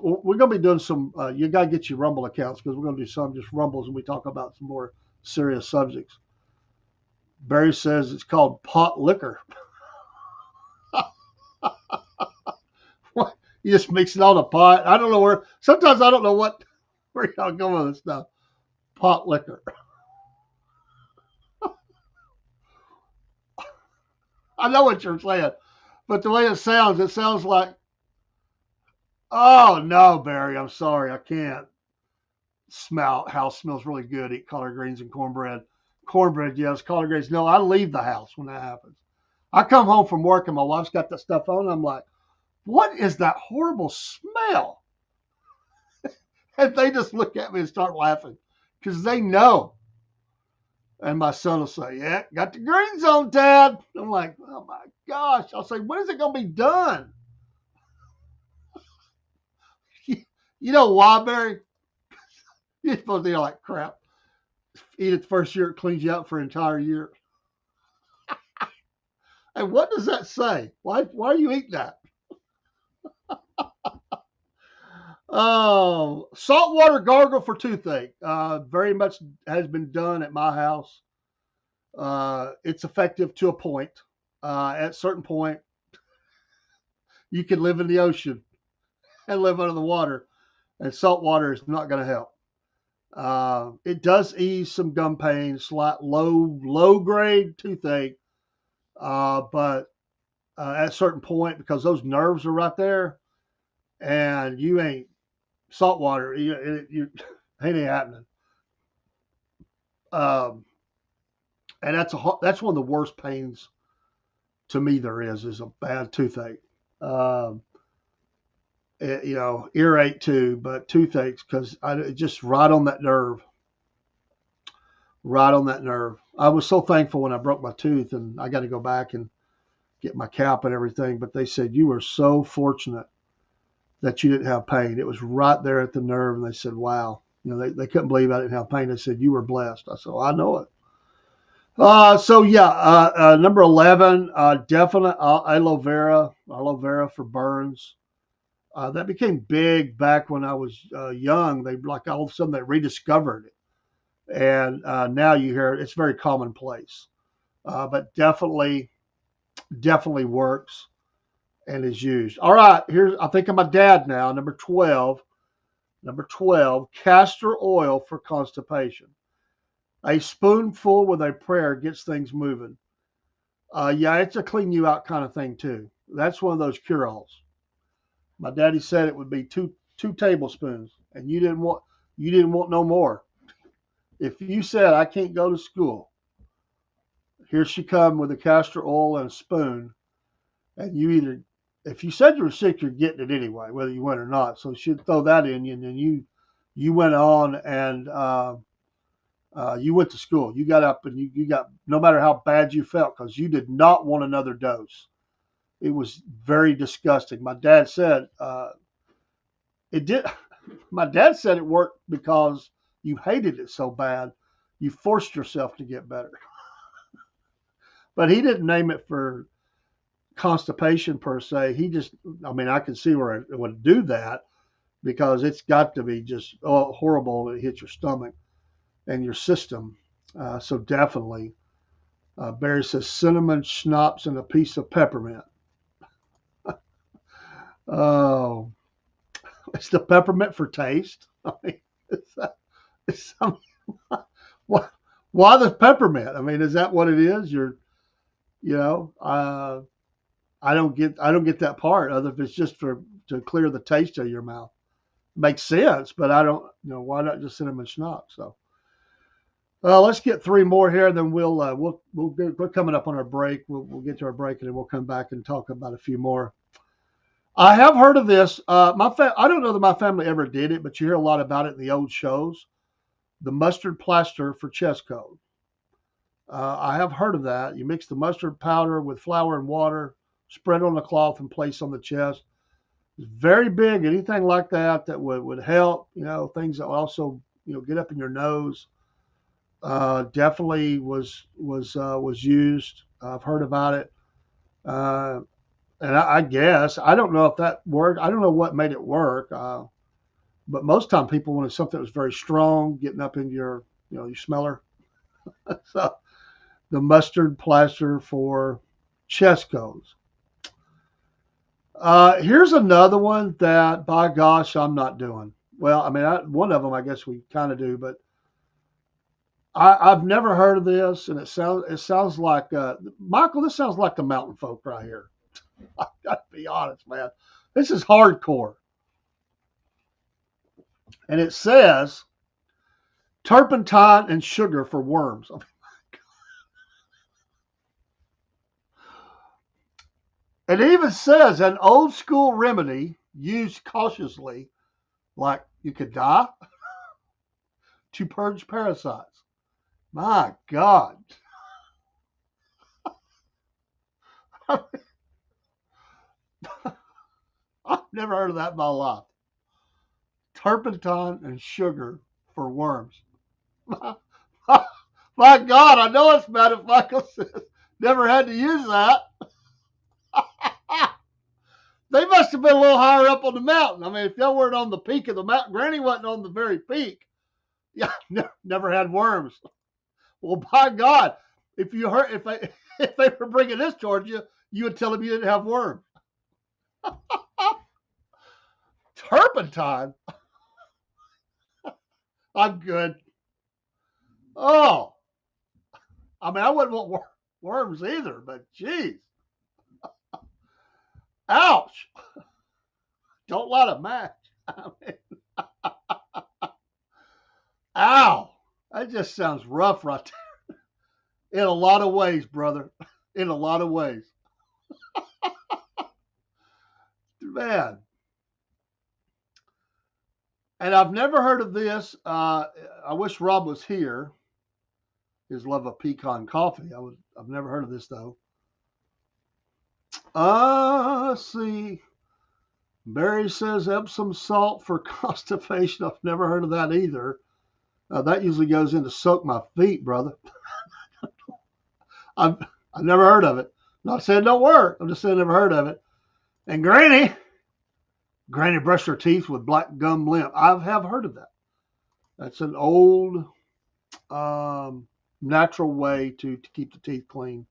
S1: we're going to be doing some. You got to get your Rumble accounts because we're going to do some just Rumbles and we talk about some more serious subjects. Barry says it's called pot liquor. What? You just mix it on a pot. I don't know where. Sometimes I don't know where y'all go with this stuff. Pot liquor. I know what you're saying, but the way it sounds like. Oh no, Barry, I'm sorry, I can't. House smells really good. Eat collard greens and cornbread. Cornbread, yes. Collard greens. No, I leave the house when that happens. I come home from work and my wife's got that stuff on. I'm like, what is that horrible smell? And they just look at me and start laughing because they know. And my son will say, yeah, got the greens on, Dad. I'm like, oh my gosh. I'll say, when is it going to be done? You know why, Barry? You're supposed to eat like crap. Eat it the first year, it cleans you out for an entire year. And what does that say? Why are you eating that? Oh, saltwater gargle for toothache. Very much has been done at my house. It's effective to a point. At a certain point, you can live in the ocean and live under the water, and salt water is not going to help. It does ease some gum pain, slight low grade toothache, but at a certain point, because those nerves are right there, and you ain't salt water, you ain't happening. And that's one of the worst pains to me there is a bad toothache. Earache too, but toothaches because just right on that nerve. Right on that nerve. I was so thankful when I broke my tooth and I got to go back and get my cap and everything. But they said, you were so fortunate that you didn't have pain. It was right there at the nerve. And they said, wow. They couldn't believe I didn't have pain. They said, you were blessed. I said, well, I know it. Number 11, definite aloe vera for burns. That became big back when I was young. They all of a sudden they rediscovered it. And now you hear it's very commonplace, but definitely works and is used. All right, I think of my dad now. Number 12, castor oil for constipation. A spoonful with a prayer gets things moving. It's a clean you out kind of thing too. That's one of those cure-alls. My daddy said it would be two tablespoons, and you didn't want no more. If you said, I can't go to school, here she come with a castor oil and a spoon, and if you said you were sick, you're getting it anyway, whether you went or not. So she'd throw that in you, and then you went on and you went to school. You got up and you got, no matter how bad you felt, because you did not want another dose. It was very disgusting. My dad said it did. My dad said it worked because you hated it so bad, you forced yourself to get better. But he didn't name it for constipation per se. I can see where it would do that because it's got to be just horrible when it hits your stomach. and your system. So definitely. Barry says cinnamon schnapps and a piece of peppermint. Oh, it's the peppermint for taste. I mean, it's some, why, why the peppermint? I mean, is that what it is? You know, I don't get that part. Other if it's just to clear the taste of your mouth, makes sense. But I don't, why not just cinnamon schnapps? So let's get three more here, then we're coming up on our break. We'll get to our break, and then we'll come back and talk about a few more. I have heard of this. I don't know that my family ever did it, but you hear a lot about it in the old shows. The mustard plaster for chest cold. I have heard of that. You mix the mustard powder with flour and water, spread on the cloth, and place on the chest. It's very big. Anything like that would help. Things that also get up in your nose. Definitely was used. I've heard about it. And I guess I don't know if that worked. I don't know what made it work. But most time people wanted something that was very strong, getting up in your smeller. So the mustard plaster for chest colds. Here's another one that, by gosh, I'm not doing. Well, I mean, one of them I guess we kind of do, but I've never heard of this, and it sounds like Michael. This sounds like the mountain folk right here. I got to be honest, man. This is hardcore, and it says turpentine and sugar for worms. It even says an old school remedy used cautiously, like you could die, to purge parasites. My God. I've never heard of that in my life. Turpentine and sugar for worms. My God, I know it's bad if Michael says never had to use that. They must have been a little higher up on the mountain. I mean, if y'all weren't on the peak of the mountain, Granny wasn't on the very peak. Yeah, never had worms. Well, by God, if they were bringing this towards you, you would tell them you didn't have worms. Turpentine. I'm good. Oh, I mean, I wouldn't want worms either, but geez. Ouch. Don't light a match. I mean, ow. That just sounds rough right there. In a lot of ways, brother. In a lot of ways. Man. And I've never heard of this. I wish Rob was here. His love of pecan coffee. I've never heard of this though. Let's see. Barry says Epsom salt for constipation. I've never heard of that either. That usually goes in to soak my feet, brother. I've never heard of it. Not saying it don't work. I'm just saying I've never heard of it. And Granny brushed her teeth with black gum limp. I have heard of that. That's an old natural way to keep the teeth clean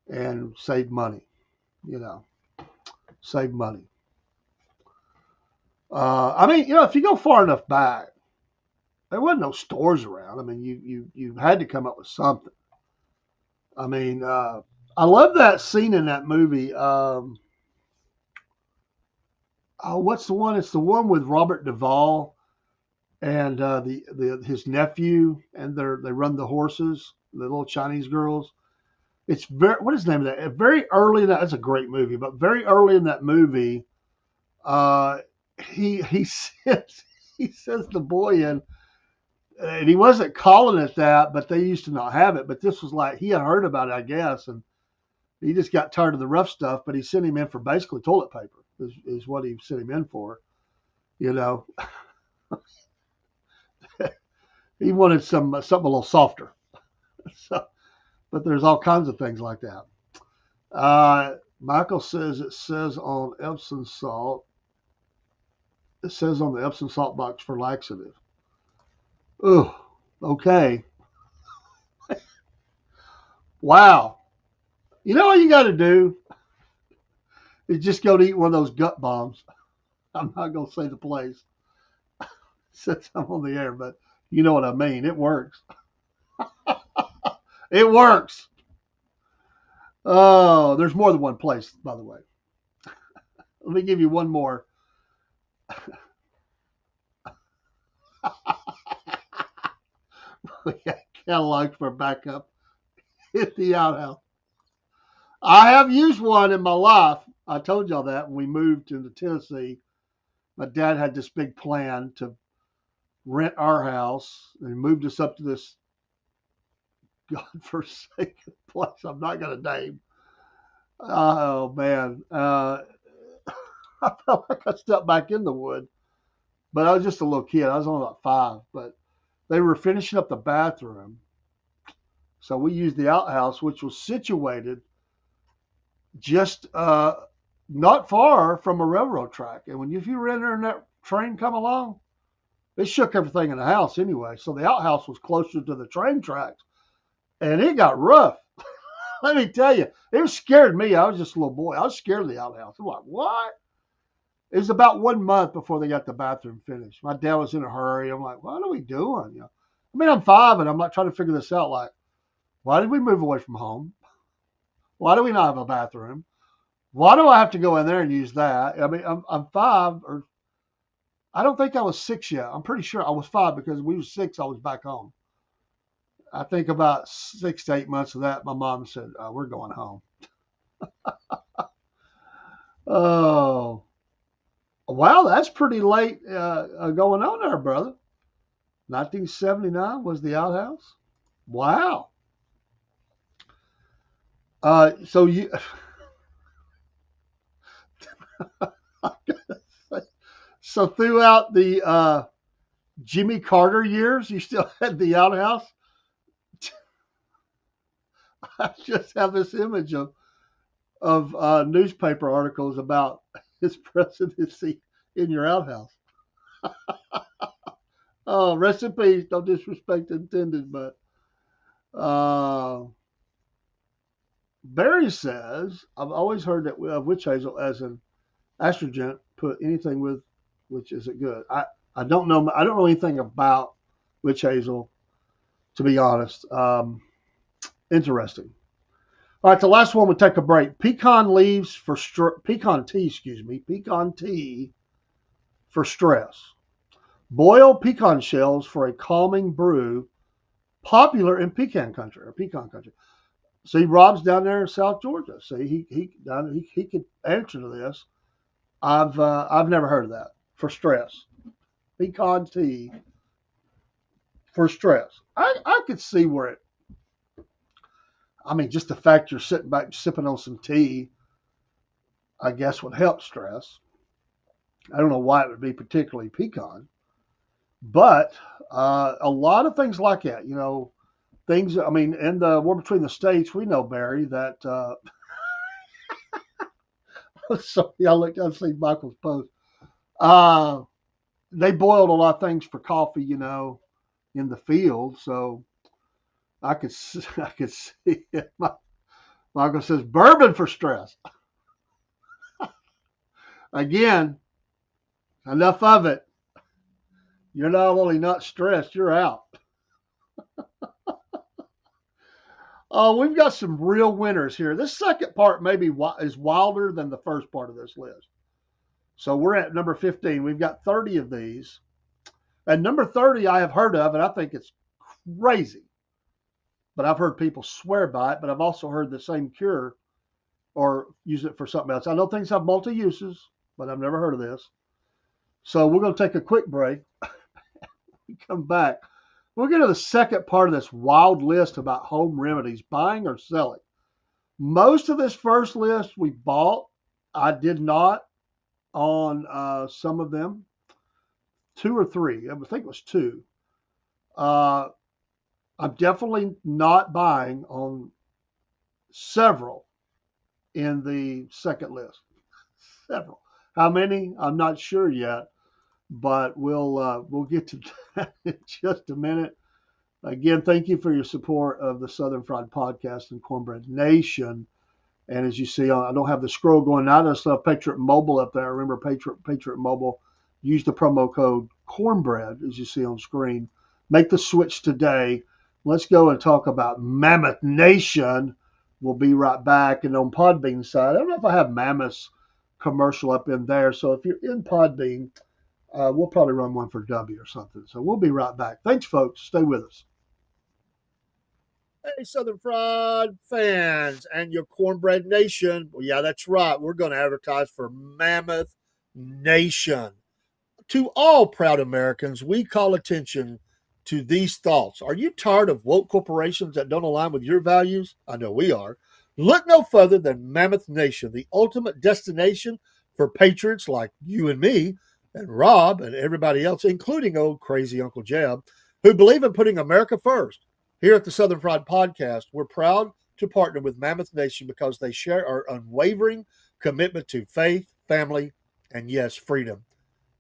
S1: and save money. Save money. I mean, if you go far enough back, there wasn't no stores around. I mean, you had to come up with something. I mean, I love that scene in that movie. What's the one? It's the one with Robert Duvall and his nephew, and they run the horses, the little Chinese girls. It's what is the name of that? Very early in that. That's a great movie, but very early in that movie, he says the boy in, and he wasn't calling it that, but they used to not have it. But this was like he had heard about it, I guess, and he just got tired of the rough stuff. But he sent him in for basically toilet paper. Is what he sent him in for. He wanted something a little softer. So, but there's all kinds of things like that. Michael says it says on Epsom salt. It says on the Epsom salt box for laxative. Ugh. Okay. Wow. You know what you got to do is just go to eat one of those gut bombs. I'm not going to say the place since I'm on the air, but you know what I mean. It works. It works. Oh, there's more than one place, by the way. Let me give you one more. We got catalogs for backup at the outhouse. I have used one in my life. I told y'all that when we moved into Tennessee. My dad had this big plan to rent our house and moved us up to this godforsaken place I'm not going to name. Oh, man. I felt like I stepped back in the wood, but I was just a little kid. I was only about 5, but they were finishing up the bathroom. So we used the outhouse, which was situated just not far from a railroad track. And if you were in there and that train come along, it shook everything in the house anyway. So the outhouse was closer to the train tracks, and it got rough. Let me tell you, it scared me. I was just a little boy. I was scared of the outhouse. I'm like, what? It was about 1 month before they got the bathroom finished. My dad was in a hurry. I'm like, what are we doing? I mean, I'm 5 and I'm not trying to figure this out. Like, why did we move away from home? Why do we not have a bathroom? Why do I have to go in there and use that? I mean, I'm 5, or I don't think I was 6 yet. I'm pretty sure I was 5 because we were 6. I was back home. I think about 6 to 8 months of that, my mom said, "We're going home." Oh, wow, that's pretty late going on there, brother. 1979 was the outhouse. Wow. So you, so throughout the Jimmy Carter years, you still had the outhouse. I just have this image of newspaper articles about his presidency in your outhouse. Oh, rest in peace. No disrespect intended, but uh, Barry says I've always heard that witch hazel as an astringent. Put anything with which isn't good. I don't know. I don't know anything about witch hazel, to be honest. Interesting. All right, the last one. We take a break. Pecan leaves for pecan tea. Excuse me. Pecan tea for stress. Boil pecan shells for a calming brew, popular in pecan country or pecan country. See, Rob's down there in South Georgia. See, he could answer to this. I've never heard of that for stress. Pecan tea for stress. I could see where it. I mean, just the fact you're sitting back sipping on some tea, I guess would help stress. I don't know why it would be particularly pecan, but a lot of things like that. Things. I mean, in the war between the states, we know, Barry, that. Sorry, I looked. I see Michael's post. Uh, they boiled a lot of things for coffee, in the field. So I could I could see it. Michael says bourbon for stress. Again, enough of it. You're not only not stressed, you're out. Oh, we've got some real winners here. This second part maybe is wilder than the first part of this list. So we're at number 15. We've got 30 of these. And number 30 I have heard of, and I think it's crazy. But I've heard people swear by it, but I've also heard the same cure or use it for something else. I know things have multi uses, but I've never heard of this. So we're going to take a quick break. We come back. We'll get to the second part of this wild list about home remedies, buying or selling. Most of this first list we bought. I did not on some of them. 2 or 3. I think it was 2. I'm definitely not buying on several in the second list. Several. How many? I'm not sure yet, but we'll get to that in just a minute. Again, thank you for your support of the Southern Fried Podcast and Cornbread Nation. And as you see, I don't have the scroll going now. There's a Patriot Mobile up there. Remember, Patriot Mobile. Use the promo code Cornbread, as you see on screen. Make the switch today. Let's go and talk about Mammoth Nation. We'll be right back. And on Podbean side, I don't know if I have Mammoth's commercial up in there. So if you're in Podbean, we'll probably run one for W or something. So we'll be right back. Thanks, folks. Stay with us. Hey, Southern Fried fans and your Cornbread Nation. Well, yeah, that's right. We're going to advertise for Mammoth Nation. To all proud Americans, we call attention to these thoughts. Are you tired of woke corporations that don't align with your values? I know we are. Look no further than Mammoth Nation, the ultimate destination for patriots like you and me and Rob and everybody else, including old crazy Uncle Jeb, who believe in putting America first. Here at the Southern Fried Podcast, we're proud to partner with Mammoth Nation because they share our unwavering commitment to faith, family, and yes, freedom.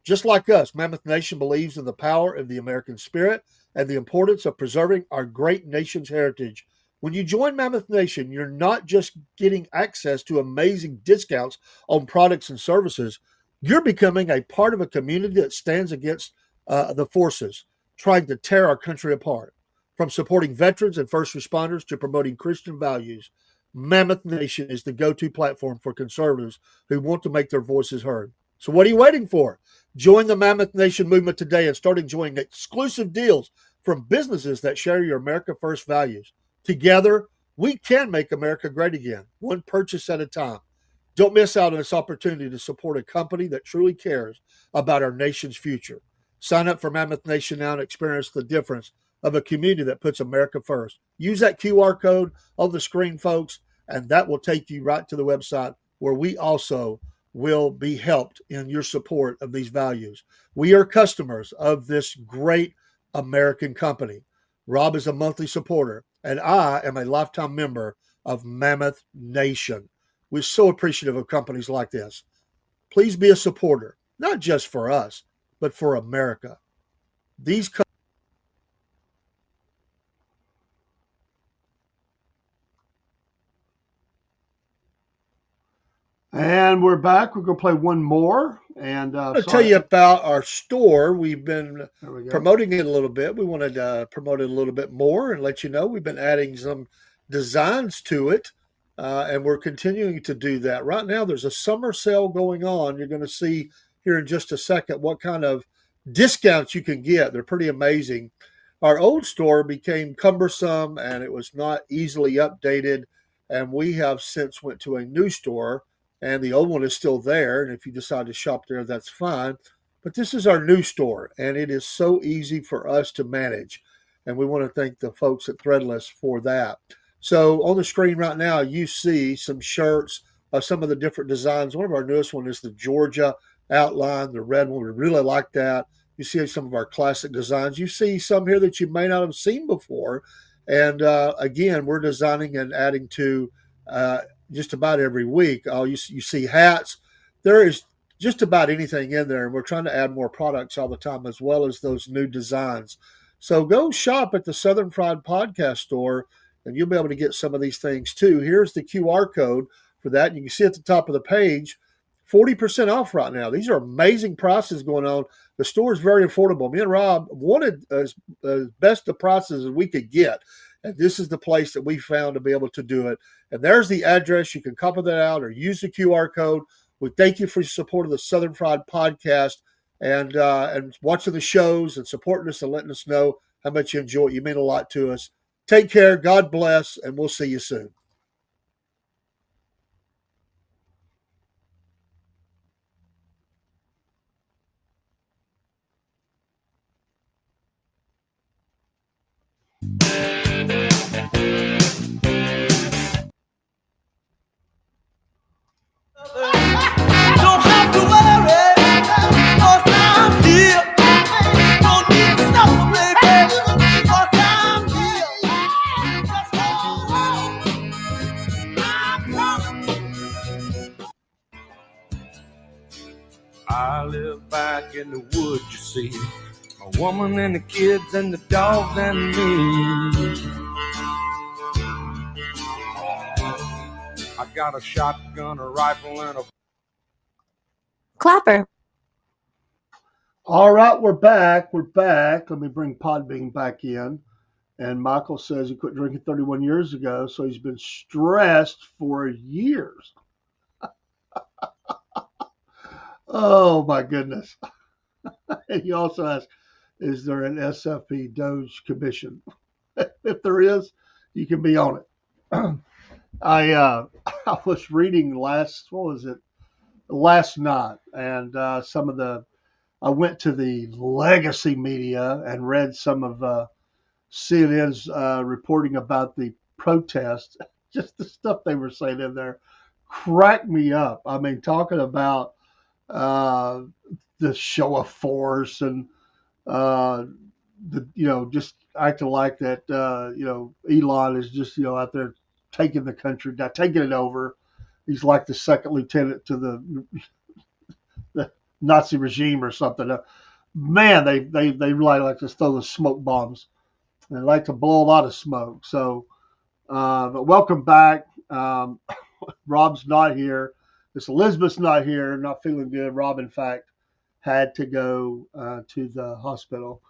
S1: Just like us, Mammoth Nation believes in the power of the American spirit and the importance of preserving our great nation's heritage. When you join Mammoth Nation, you're not just getting access to amazing discounts on products and services. You're becoming a part of a community that stands against the forces trying to tear our country apart. From supporting veterans and first responders to promoting Christian values, Mammoth Nation is the go-to platform for conservatives who want to make their voices heard. So what are you waiting for? Join the Mammoth Nation movement today and start enjoying exclusive deals from businesses that share your America First values. Together, we can make America great again, one purchase at a time. Don't miss out on this opportunity to support a company that truly cares about our nation's future. Sign up for Mammoth Nation now and experience the difference of a community that puts America first. Use that QR code on the screen, folks, and that will take you right to the website where we also will be helped in your support of these values. We are customers of this great American company. Rob is a monthly supporter, and I am a lifetime member of Mammoth Nation. We're so appreciative of companies like this. Please be a supporter, not just for us, but for America. These And we're back. We're going to play one more. And I'm going to tell you about our store. We've been promoting it a little bit. We wanted to promote it a little bit more and let you know we've been adding some designs to it. And we're continuing to do that. Right now, there's a summer sale going on. You're going to see here in just a second what kind of discounts you can get. They're pretty amazing. Our old store became cumbersome and it was not easily updated. And we have since went to a new store. And the old one is still there. And if you decide to shop there, that's fine. But this is our new store, and it is so easy for us to manage. And we want to thank the folks at Threadless for that. So on the screen right now, you see some shirts, some of the different designs. One of our newest one is the Georgia outline, the red one. We really like that. You see some of our classic designs. You see some here that you may not have seen before. And again, we're designing and adding to just about every week. You see hats. There is just about anything in there, and we're trying to add more products all the time, as well as those new designs. So go shop at the Southern Fried Podcast store, and you'll be able to get some of these things too. Here's the QR code for that. You can see at the top of the page, 40% off right now. These are amazing prices going on. The store is very affordable. Me and Rob wanted as best the prices as we could get. And this is the place that we found to be able to do it. And there's the address. You can copy that out or use the QR code. We thank you for your support of the Southern Fried Podcast and watching the shows and supporting us and letting us know how much you enjoy it. You mean a lot to us. Take care. God bless. And we'll see you soon.
S2: I live back in the woods, you see, A woman and the kids and the dogs and me. I got a shotgun, a rifle, and a
S3: Clapper.
S1: All right, we're back. We're back. Let me bring Podbean back in. And Michael says he quit drinking 31 years ago, so he's been stressed for years. Oh my goodness. And he also asks, is there an SFP Doge commission? If there is, you can be on it. I was reading last night, and I went to the legacy media and read some of CNN's reporting about the protests. Just the stuff they were saying in there cracked me up. I mean, talking about uh, the show of force and uh, just acting like that. Elon is just out there taking the country, taking it over. He's like the second lieutenant to the Nazi regime or something. Man, they really like to throw the smoke bombs. They like to blow a lot of smoke. So, but welcome back. Rob's not here. Miss Elizabeth's not here. Not feeling good. Rob, in fact, had to go to the hospital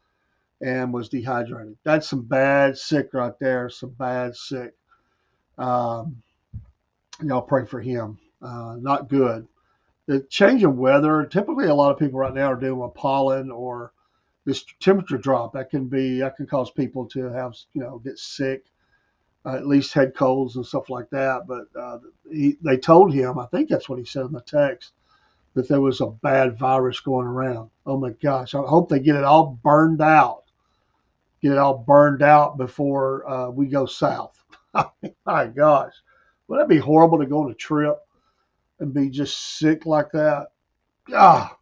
S1: and was dehydrated. That's some bad sick right there. Some bad sick. Um, y'all pray for him. Not good. The change in weather. Typically, a lot of people right now are dealing with pollen or this temperature drop. That can cause people to have get sick. At least head colds and stuff like that. But they told him, I think that's what he said in the text, that there was a bad virus going around. Oh my gosh! I hope they get it all burned out. Get it all burned out before we go south. My gosh, would that be horrible to go on a trip and be just sick like that? Ah,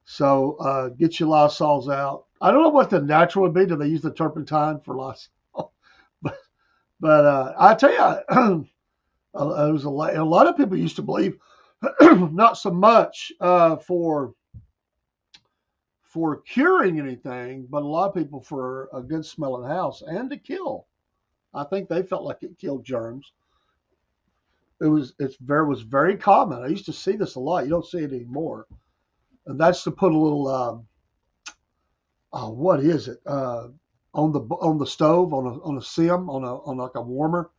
S1: so get your Lysols out. I don't know what the natural would be. Do they use the turpentine for Lysol? But I tell you, it was a lot of people used to believe, not so much for curing anything, but a lot of people for a good smelling house and to kill. I think they felt like it killed germs. It was very common. I used to see this a lot. You don't see it anymore. And that's to put a little what is it on the stove on a sim on like a warmer.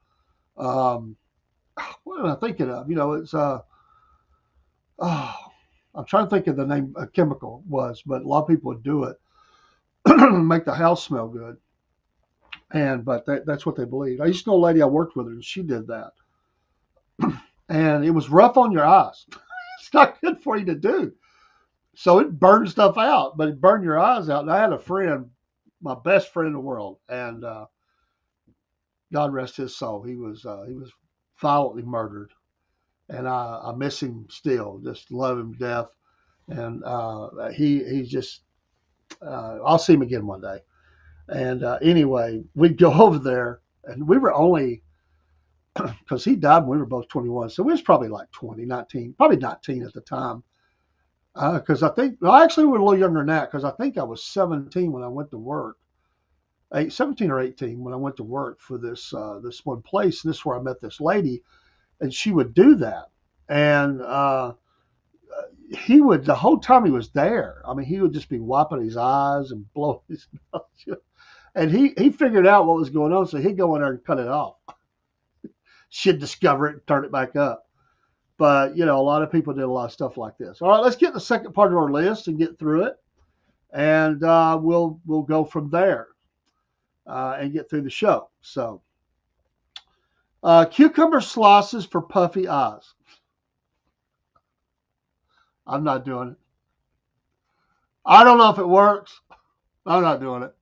S1: Um, what am I thinking of? It's oh, I'm trying to think of the name a chemical was, but a lot of people would do it, make the house smell good. But that's what they believed. I used to know a lady I worked with her, and she did that, and it was rough on your eyes. It's not good for you to do. So it burned stuff out, but it burned your eyes out. And I had a friend, my best friend in the world, and God rest his soul. He was violently murdered, and I miss him still. Just love him to death. And he's just I'll see him again one day. And anyway, we'd go over there, and we were only because he died when we were both 21, so we was probably like 20, 19, probably 19 at the time. Because I think, well, actually, we were a little younger than that. Because I think I was 17 when I went to work, 17 or 18 when I went to work for this one place. And this is where I met this lady, and she would do that. And he would the whole time he was there. I mean, he would just be wiping his eyes and blowing his nose. And he figured out what was going on, so he'd go in there and cut it off. She'd discover it and turn it back up. But a lot of people did a lot of stuff like this. All right, let's get the second part of our list and get through it, and we'll go from there and get through the show. So, cucumber slices for puffy eyes. I'm not doing it. I don't know if it works. I'm not doing it.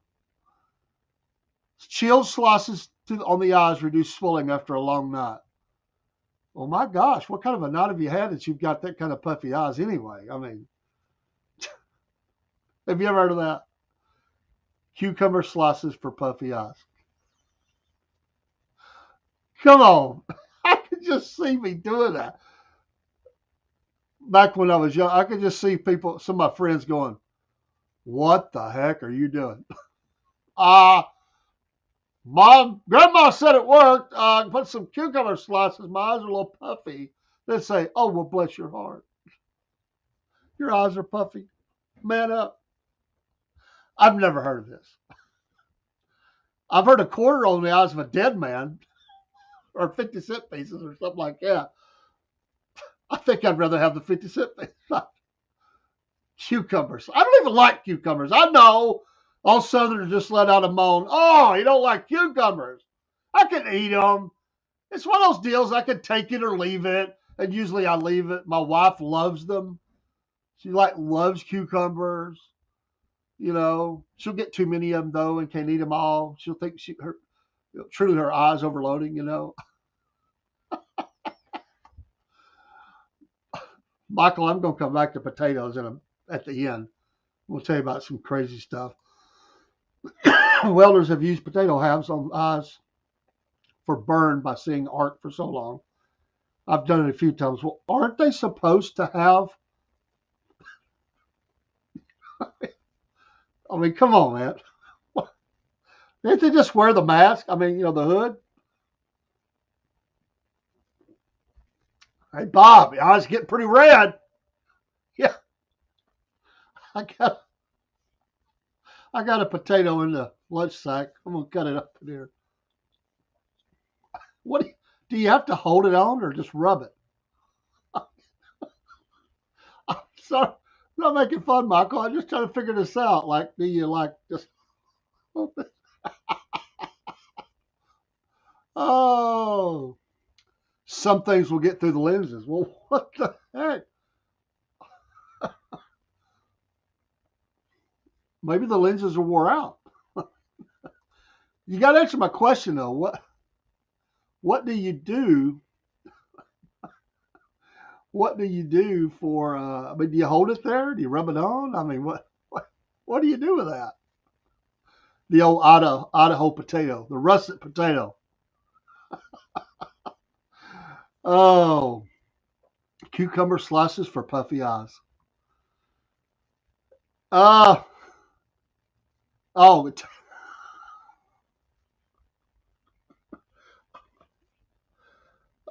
S1: Chilled slices on the eyes reduce swelling after a long night. Oh my gosh, what kind of a night have you had that you've got that kind of puffy eyes anyway? I mean, have you ever heard of that? Cucumber slices for puffy eyes. Come on. I could just see me doing that. Back when I was young, I could just see some of my friends going, What the heck are you doing? Uh, Mom, Grandma said it worked. Put some cucumber slices. My eyes are a little puffy. Then say, oh, well, bless your heart. Your eyes are puffy. Man up. I've never heard of this. I've heard a quarter on the eyes of a dead man or 50-cent pieces or something like that. I think I'd rather have the 50-cent pieces. Cucumbers. I don't even like cucumbers. I know all Southerners just let out a moan. Oh, you don't like cucumbers. I can eat them. It's one of those deals I can take it or leave it. And usually I leave it. My wife loves them. She loves cucumbers. You know, she'll get too many of them though and can't eat them all. She'll think truly her eyes overloading. You know, Michael, I'm gonna come back to potatoes at the end. We'll tell you about some crazy stuff. Welders have used potato halves on eyes for burn by seeing arc for so long. I've done it a few times. Well, aren't they supposed to have? I mean, come on, man. Didn't they just wear the mask? I mean, the hood. Hey, Bob, your eyes getting pretty red. Yeah, I got I got a potato in the lunch sack. I'm gonna cut it up in here. What do you have to hold it on or just rub it? I'm sorry, I'm not making fun, Michael. I'm just trying to figure this out. Like, do you just? Oh, some things will get through the lenses. Well, what the heck? Maybe the lenses are wore out. You got to answer my question though. What do you do? What do you do for? I mean, do you hold it there? Do you rub it on? I mean, what do you do with that? The old Idaho potato, the russet potato. Oh, cucumber slices for puffy eyes. Uh, oh,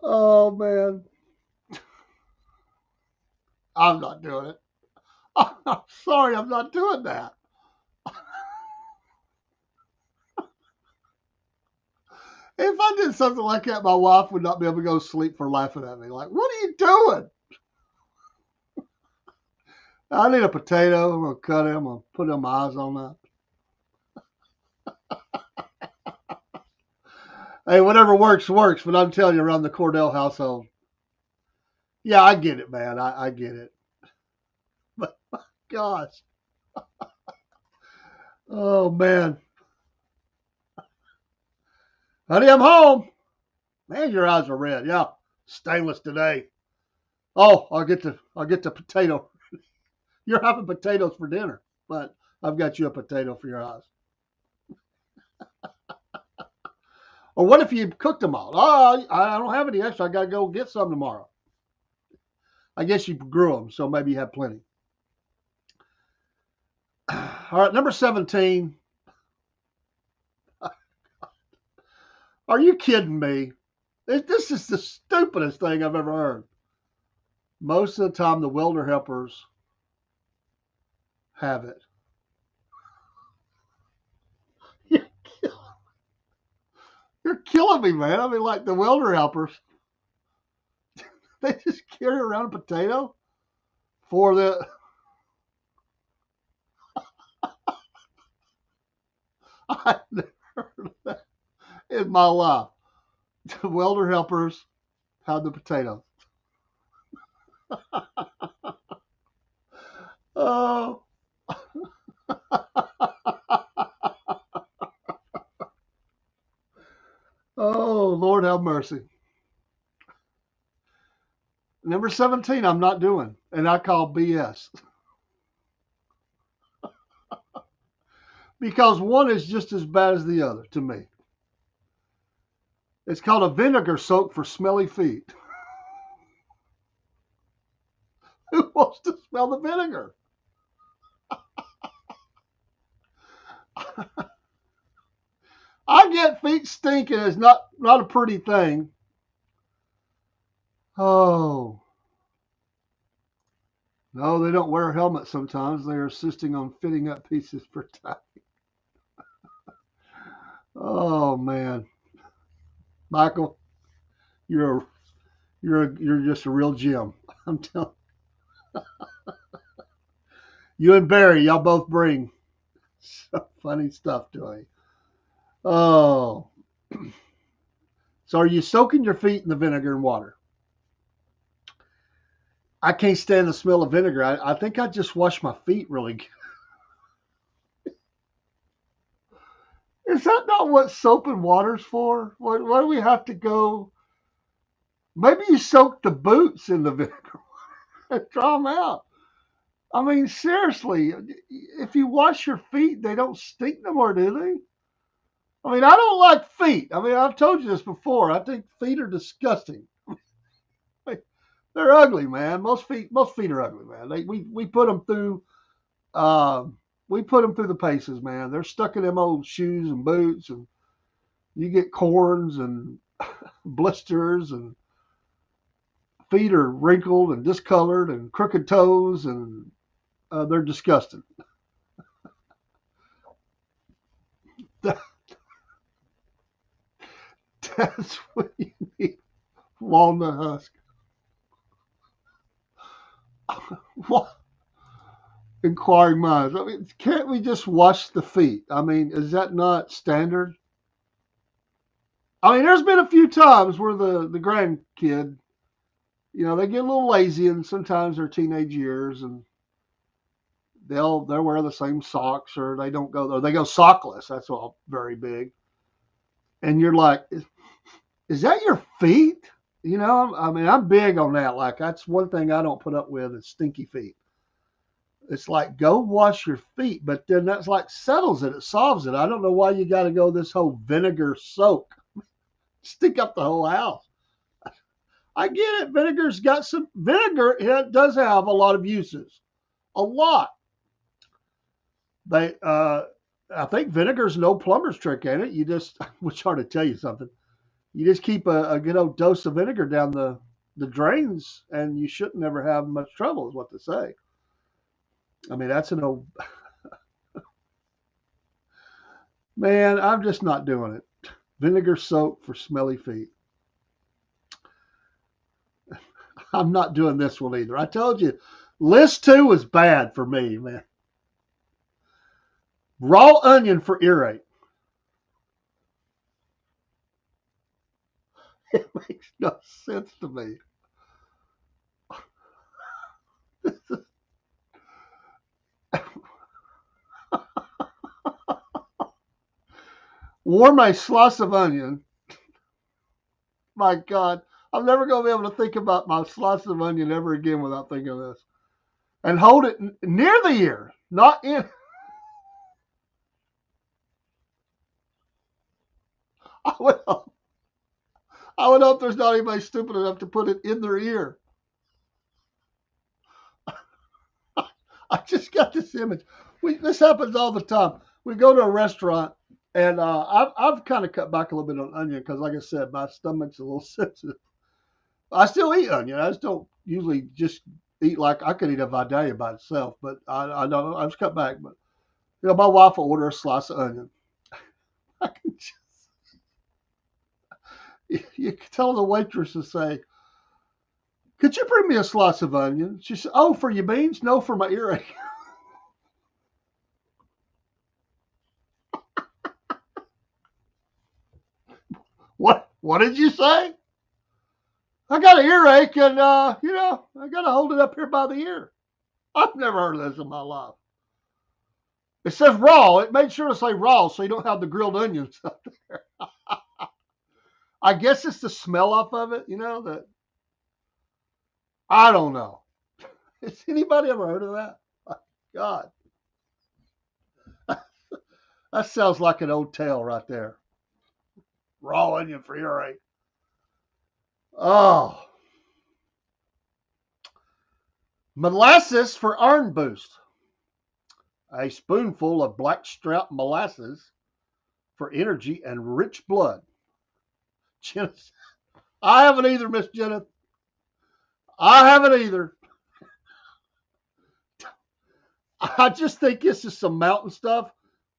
S1: oh man, I'm not doing it. I'm sorry, I'm not doing that. If I did something like that, my wife would not be able to go to sleep for laughing at me. Like, what are you doing? I need a potato. I'm gonna cut it. I'm gonna put my eyes on that. Hey, whatever works, works. But I'm telling you, around the Cordell household, yeah, I get it, man. I get it. But gosh, oh man, honey, I'm home. Man, your eyes are red. Yeah, stainless today. Oh, I'll get the potato. You're having potatoes for dinner, but I've got you a potato for your eyes. Or what if you cooked them all? Oh, I don't have any extra. I got to go get some tomorrow. I guess you grew them, so maybe you have plenty. All right, number 17. Are you kidding me? This is the stupidest thing I've ever heard. Most of the time, the welder helpers have it. You're killing me, man. I mean, like the welder helpers, they just carry around a potato for the. I've never heard of that in my life. The welder helpers have the potato. Oh. Oh, Lord have mercy. Number 17, I'm not doing, and I call BS. Because one is just as bad as the other to me. It's called a vinegar soak for smelly feet. Who wants to smell the vinegar? I get feet stinking. It's not a pretty thing. Oh no, they don't wear helmets sometimes. They are insisting on fitting up pieces for time. Oh man, Michael, you're you're just a real gem. I'm telling you and Barry, y'all both bring some funny stuff to me. Oh, so are you soaking your feet in the vinegar and water? I can't stand the smell of vinegar. I think I just wash my feet really good. Is that not what soap and water's for? Why do we have to go? Maybe you soak the boots in the vinegar and draw them out. I mean, seriously, if you wash your feet, they don't stink no more, do they? I mean, I don't like feet. I mean, I've told you this before. I think feet are disgusting. They're ugly, man. Most feet are ugly, man. We put them through uh, we put them through the paces, man. They're stuck in them old shoes and boots, and you get corns and blisters, and feet are wrinkled and discolored and crooked toes, and they're disgusting. That's what you need. Walnut husk. What? Inquiring minds. I mean, can't we just wash the feet? I mean, is that not standard? I mean, there's been a few times where the grandkid, they get a little lazy, and sometimes they're teenage years, and they'll wear the same socks, or they go sockless. That's all very big. And you're like, is that your feet? I mean, I'm big on that. Like, that's one thing I don't put up with is stinky feet. It's like, go wash your feet, but then that's like settles it. It solves it. I don't know why you got to go this whole vinegar soak, stink up the whole house. I get it. Vinegar's got some vinegar. It does have a lot of uses, a lot. They, I think vinegar's no plumber's trick, ain't it? You just, which hard to tell you something. You just keep a good old dose of vinegar down the drains, and you shouldn't never have much trouble, is what they say. I mean, that's an old man. I'm just not doing it. Vinegar soap for smelly feet. I'm not doing this one either. I told you, list two was bad for me, man. Raw onion for earache. It makes no sense to me. Warm a slice of onion. My God, I'm never going to be able to think about my slice of onion ever again without thinking of this. And hold it near the ear, not in. I would hope, I would hope there's not anybody stupid enough to put it in their ear. I just got this image. This happens all the time. We go to a restaurant, and I've kind of cut back a little bit on onion because, like I said, my stomach's a little sensitive. I still eat onion. I just don't usually just eat like I could eat a Vidalia by itself, but I know I just cut back. But my wife will order a slice of onion. I can you can tell the waitress to say, "Could you bring me a slice of onion?" She said, "Oh, for your beans? No, for my earache." What did you say? I got an earache, and I got to hold it up here by the ear. I've never heard of this in my life. It says raw. It made sure to say raw, so you don't have the grilled onions up there. I guess it's the smell off of it. That I don't know. Has anybody ever heard of that? My God, that sounds like an old tale right there. Raw onion for earache. Oh, molasses for iron boost. A spoonful of blackstrap molasses for energy and rich blood. Jenna, I haven't either, Miss Jenna. I haven't either. I just think this is some mountain stuff,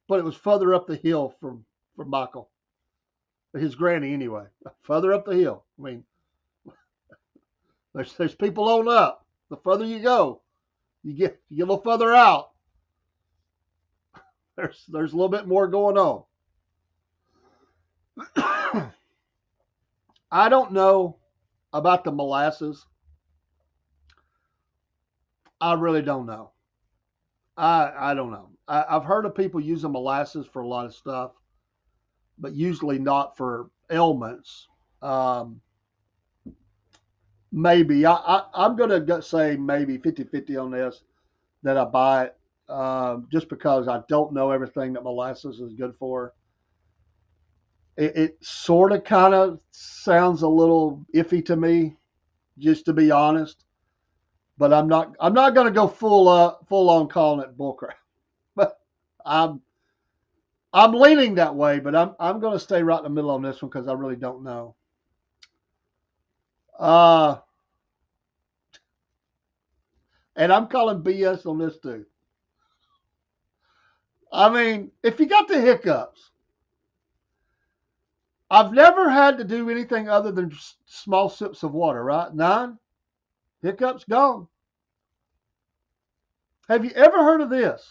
S1: but it was further up the hill from Michael, his granny anyway. Further up the hill. I mean, there's people on up. The further you go, you get a little further out. There's a little bit more going on. I don't know about the molasses. I really don't know. I don't know. I've heard of people using molasses for a lot of stuff, but usually not for ailments. Um, maybe I'm going to say maybe 50-50 on this that I buy it just because I don't know everything that molasses is good for. It sort of kind of sounds a little iffy to me, just to be honest. But I'm not going to go full on calling it bullcrap. But I'm I'm leaning that way, but I'm going to stay right in the middle on this one because I really don't know. Uh, and I'm calling BS on this too. I mean, if you got the hiccups, I've never had to do anything other than small sips of water, right? None. Hiccups gone. Have you ever heard of this?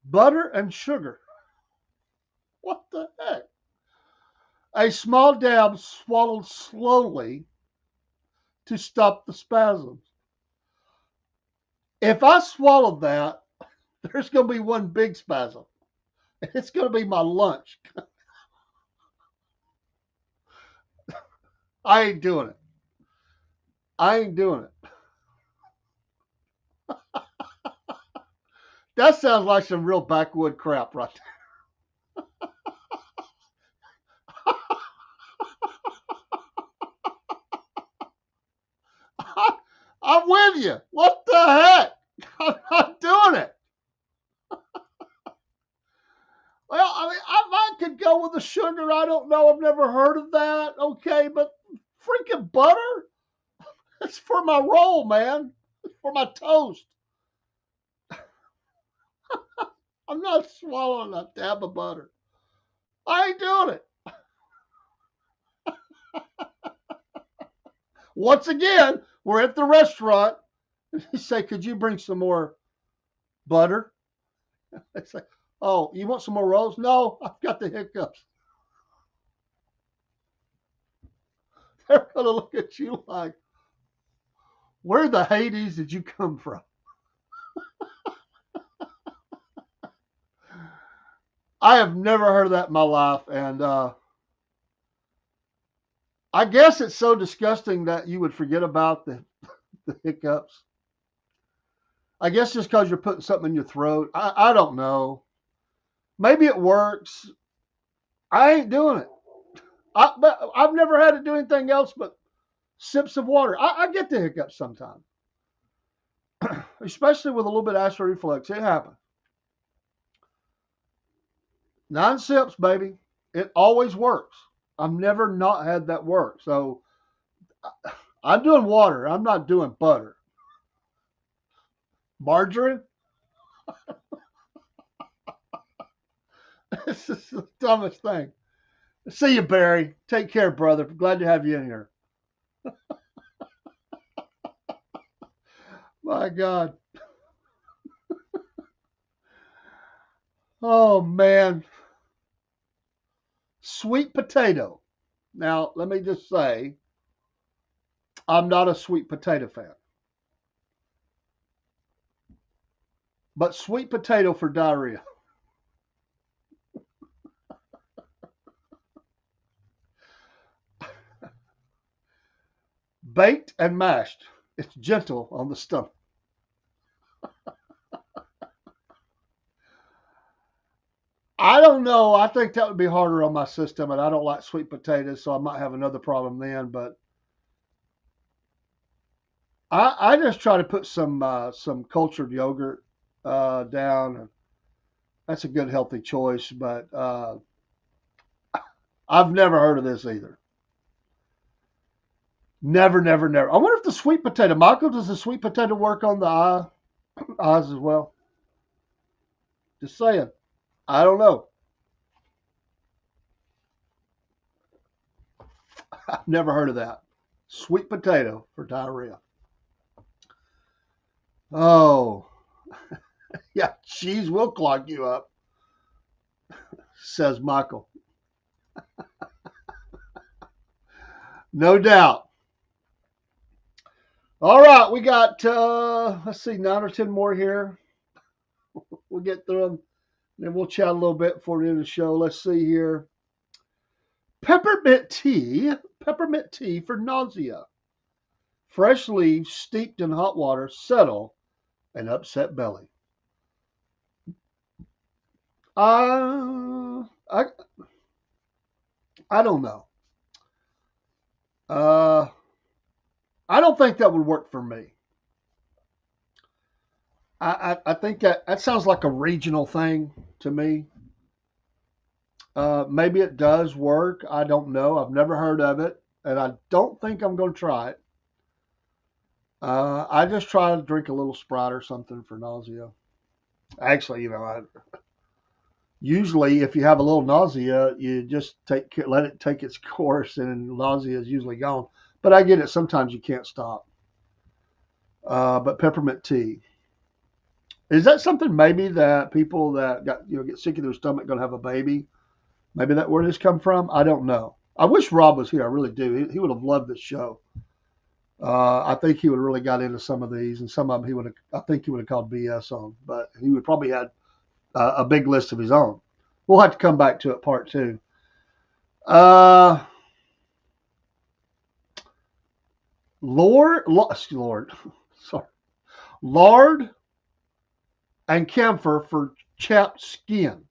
S1: Butter and sugar. What the heck? A small dab swallowed slowly to stop the spasms. If I swallowed that, there's going to be one big spasm. It's going to be my lunch. I ain't doing it. I ain't doing it. That sounds like some real backwood crap right there. I'm with you. What the heck? I'm not doing it. Well, I mean, I might could go with the sugar. I don't know. I've never heard of that. Okay, but freaking butter? It's for my roll, man. It's for my toast. I'm not swallowing a dab of butter. I ain't doing it. Once again, we're at the restaurant. You say, could you bring some more butter? I say, oh, you want some more rolls? No, I've got the hiccups. They're going to look at you like, where the Hades did you come from? I have never heard of that in my life. And I guess it's so disgusting that you would forget about the hiccups. I guess just because you're putting something in your throat. I don't know. Maybe it works. I ain't doing it. But I've never had to do anything else but sips of water. I get the hiccups sometimes, especially with a little bit of acid reflux. It happens. 9 sips, baby. It always works. I've never not had that work. So I'm doing water. I'm not doing butter. Margarine? This is the dumbest thing. See you, Barry. Take care, brother. Glad to have you in here. My God. Oh, man. Sweet potato. Now, let me just say, I'm not a sweet potato fan. But sweet potato for diarrhea. Baked and mashed. It's gentle on the stomach. I don't know. I think that would be harder on my system, and I don't like sweet potatoes, so I might have another problem then. But I just try to put some cultured yogurt down. That's a good healthy choice, but I've never heard of this either. Never, never, never. I wonder if the sweet potato, Michael, does the sweet potato work on the eyes as well? Just saying. I don't know. I've never heard of that. Sweet potato for diarrhea. Oh, yeah, cheese will clog you up, says Michael. No doubt. All right, we got, let's see, 9 or 10 more here. We'll get through them. Then we'll chat a little bit before the end of the show. Let's see here. Peppermint tea. Peppermint tea for nausea. Fresh leaves steeped in hot water settle an upset belly. Uh, I I don't know. Uh, I don't think that would work for me. I think that sounds like a regional thing to me. Maybe it does work. I don't know. I've never heard of it, and I don't think I'm going to try it. I just try to drink a little Sprite or something for nausea. Actually, usually if you have a little nausea, you just let it take its course, and nausea is usually gone. But I get it. Sometimes you can't stop. But peppermint tea. Is that something maybe that people that get sick of their stomach going to have a baby? Maybe that where this come from? I don't know. I wish Rob was here. I really do. He would have loved this show. I think he would have really got into some of these, and some of them he would have. I think he would have called BS on, but he would probably had a big list of his own. We'll have to come back to it part two. Uh, Lord, sorry, lard and camphor for chapped skin.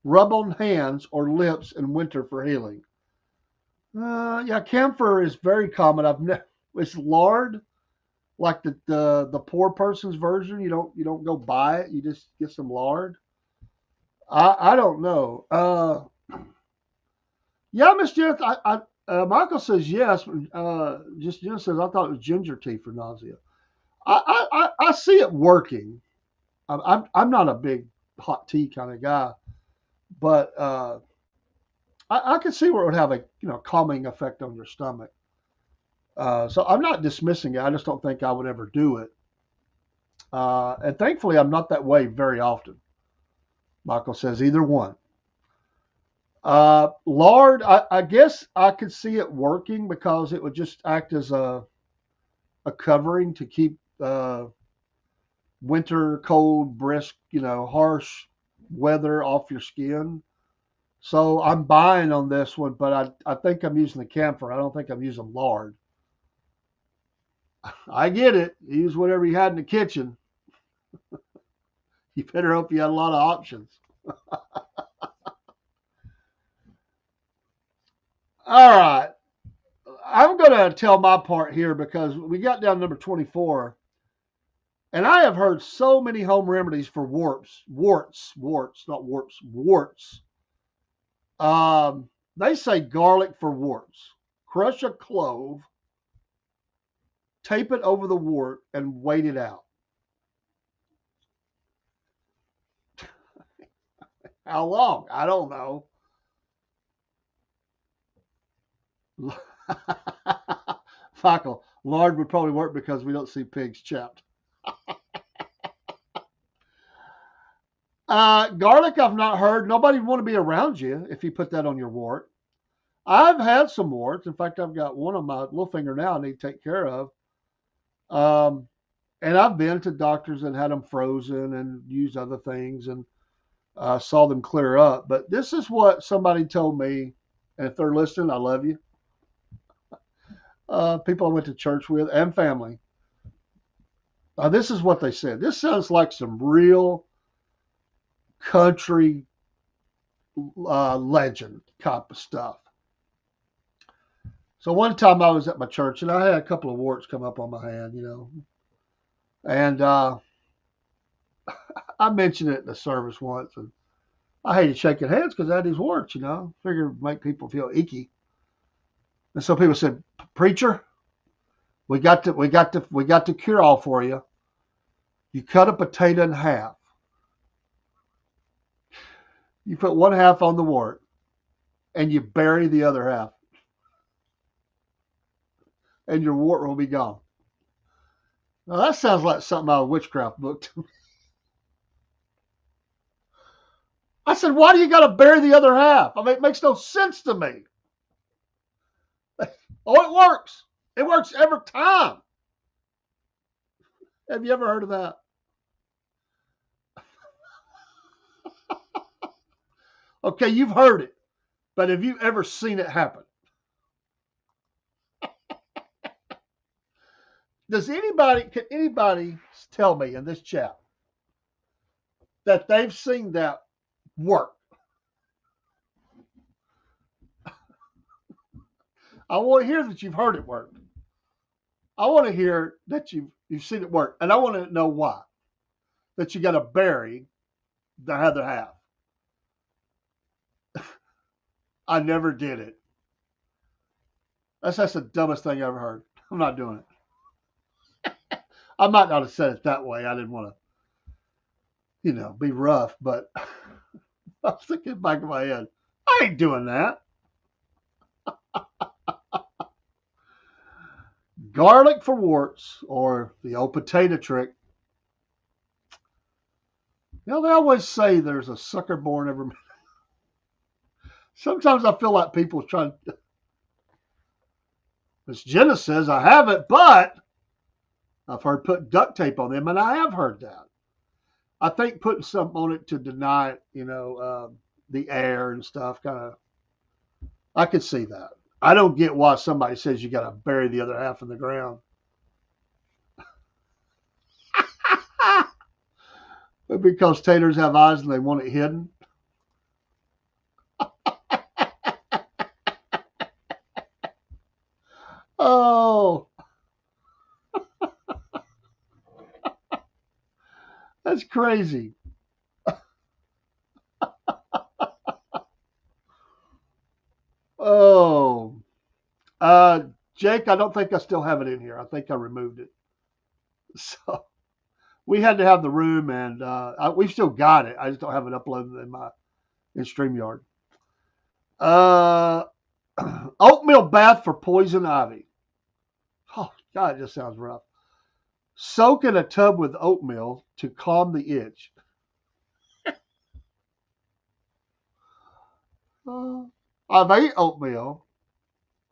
S1: Rub on hands or lips in winter for healing. Yeah, camphor is very common. I've never. It's lard, like the poor person's version. You don't go buy it. You just get some lard. I don't know. Yeah, Miss Judith. Michael says yes. Just Judith says I thought it was ginger tea for nausea. I see it working. I'm not a big hot tea kind of guy, but I could see where it would have a calming effect on your stomach. So I'm not dismissing it. I just don't think I would ever do it. And thankfully, I'm not that way very often. Michael says either one. Lard, I guess I could see it working because it would just act as a covering to keep winter cold, brisk, harsh weather off your skin. So I'm buying on this one, but I think I'm using the camphor. I don't think I'm using lard. I get it. Use whatever you had in the kitchen. You better hope you had a lot of options. All right. I'm going to tell my part here because we got down to number 24, and I have heard so many home remedies for warts, not warps, warts. They say garlic for warts. Crush a clove, tape it over the wart, and wait it out. How long? I don't know. Michael, lard would probably work because we don't see pigs chapped. Garlic, I've not heard. Nobody would want to be around you if you put that on your wart. I've had some warts. In fact, I've got one on my little finger now I need to take care of. Um, and I've been to doctors and had them frozen and used other things and saw them clear up. But this is what somebody told me. And if they're listening, I love you. People I went to church with and family. This is what they said. This sounds like some real country legend type of stuff. So one time I was at my church and I had a couple of warts come up on my hand, and I mentioned it in the service once, and I hated shaking hands because I had these warts, Figured it'd make people feel icky. And so people said, "Preacher, we got the cure all for you. You cut a potato in half. You put one half on the wart, and you bury the other half, and your wart will be gone." Now that sounds like something out of a witchcraft book to me. I said, "Why do you got to bury the other half? I mean, it makes no sense to me." Oh, it works. It works every time. Have you ever heard of that? Okay, you've heard it, but have you ever seen it happen? Can anybody tell me in this chat that they've seen that work? I want to hear that you've heard it work. I want to hear that you've seen it work, and I want to know why. That you got to bury the other half. I never did it. That's the dumbest thing I ever heard. I'm not doing it. I might not have said it that way. I didn't want to, be rough, but I was thinking back in my head, I ain't doing that. Garlic for warts, or the old potato trick. They always say there's a sucker born every minute. Sometimes I feel like people trying. As Jenna says, I haven't, but I've heard putting duct tape on them, and I have heard that. I think putting something on it to deny it, the air and stuff, kind of. I could see that. I don't get why somebody says you got to bury the other half in the ground. Because taters have eyes and they want it hidden. Oh, that's crazy. Oh, Jake, I don't think I still have it in here. I think I removed it. So we had to have the room, and we've still got it. I just don't have it uploaded in StreamYard. Uh, Oatmeal bath for poison ivy. Oh God, it just sounds rough. Soak in a tub with oatmeal to calm the itch. Uh, I've ate oatmeal.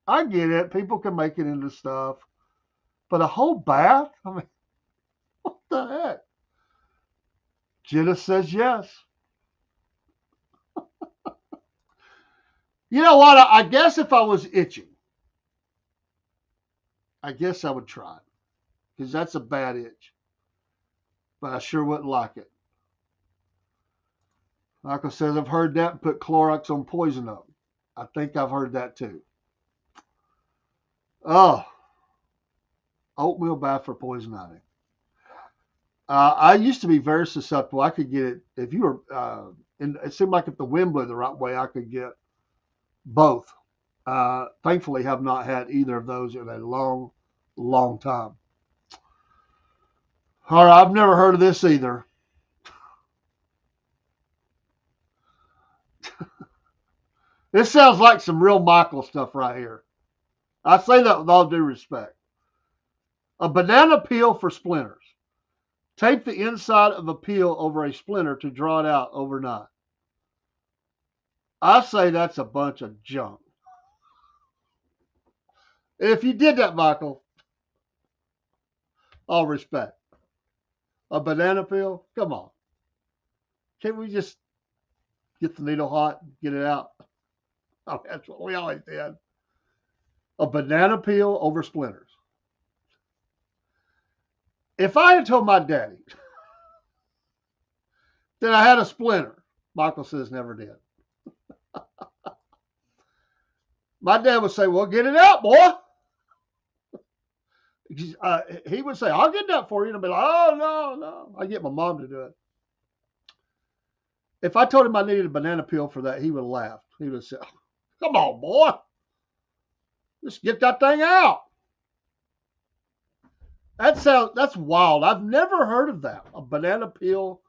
S1: I get it. People can make it into stuff, but a whole bath? I mean, what the heck? Jenna says yes. You know what? I guess if I was itching, I guess I would try it, because that's a bad itch. But I sure wouldn't like it. Michael says, I've heard that and put Clorox on poison oak. I think I've heard that too. Oh, oatmeal bath for poison ivy. I used to be very susceptible. I could get it if you were, and it seemed like if the wind blew the right way, I could get both. Thankfully, have not had either of those in a long, long time. All right, I've never heard of this either. This sounds like some real Michael stuff right here. I say that with all due respect. A banana peel for splinters. Tape the inside of a peel over a splinter to draw it out overnight. I say that's a bunch of junk. If you did that, Michael, all respect. A banana peel? Come on. Can't we just get the needle hot and get it out? Oh, that's what we always did. A banana peel over splinters. If I had told my daddy that I had a splinter, Michael says never did. My dad would say, well, get it out, boy. He would say, I'll get that for you. And I'd be like, oh, no. I get my mom to do it. If I told him I needed a banana peel for that, he would have laughed. He would have said, "Come on, boy, just get that thing out." That's wild. I've never heard of that. A banana peel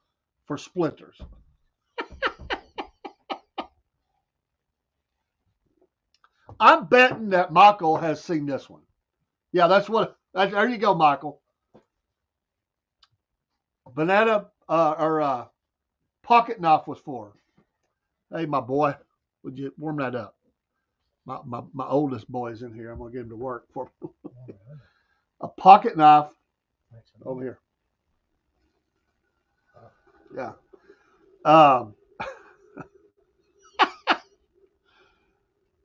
S1: for splinters. I'm betting that Michael has seen this one. Yeah, there you go, Michael. Banana or pocket knife was for. Hey, my boy, would you warm that up? My oldest boy is in here. I'm gonna get him to work for a pocket knife over here. Yeah. Um,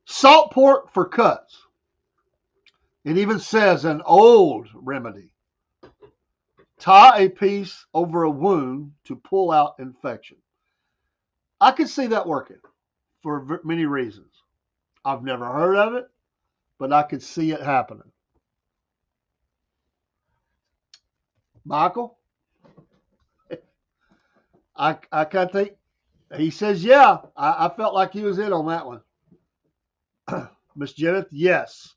S1: Salt pork for cuts. It even says an old remedy. Tie a piece over a wound to pull out infection. I could see that working for many reasons. I've never heard of it, but I could see it happening. Michael, I kind of think he says, yeah. I felt like he was in on that one. Miss Jenneth, yes,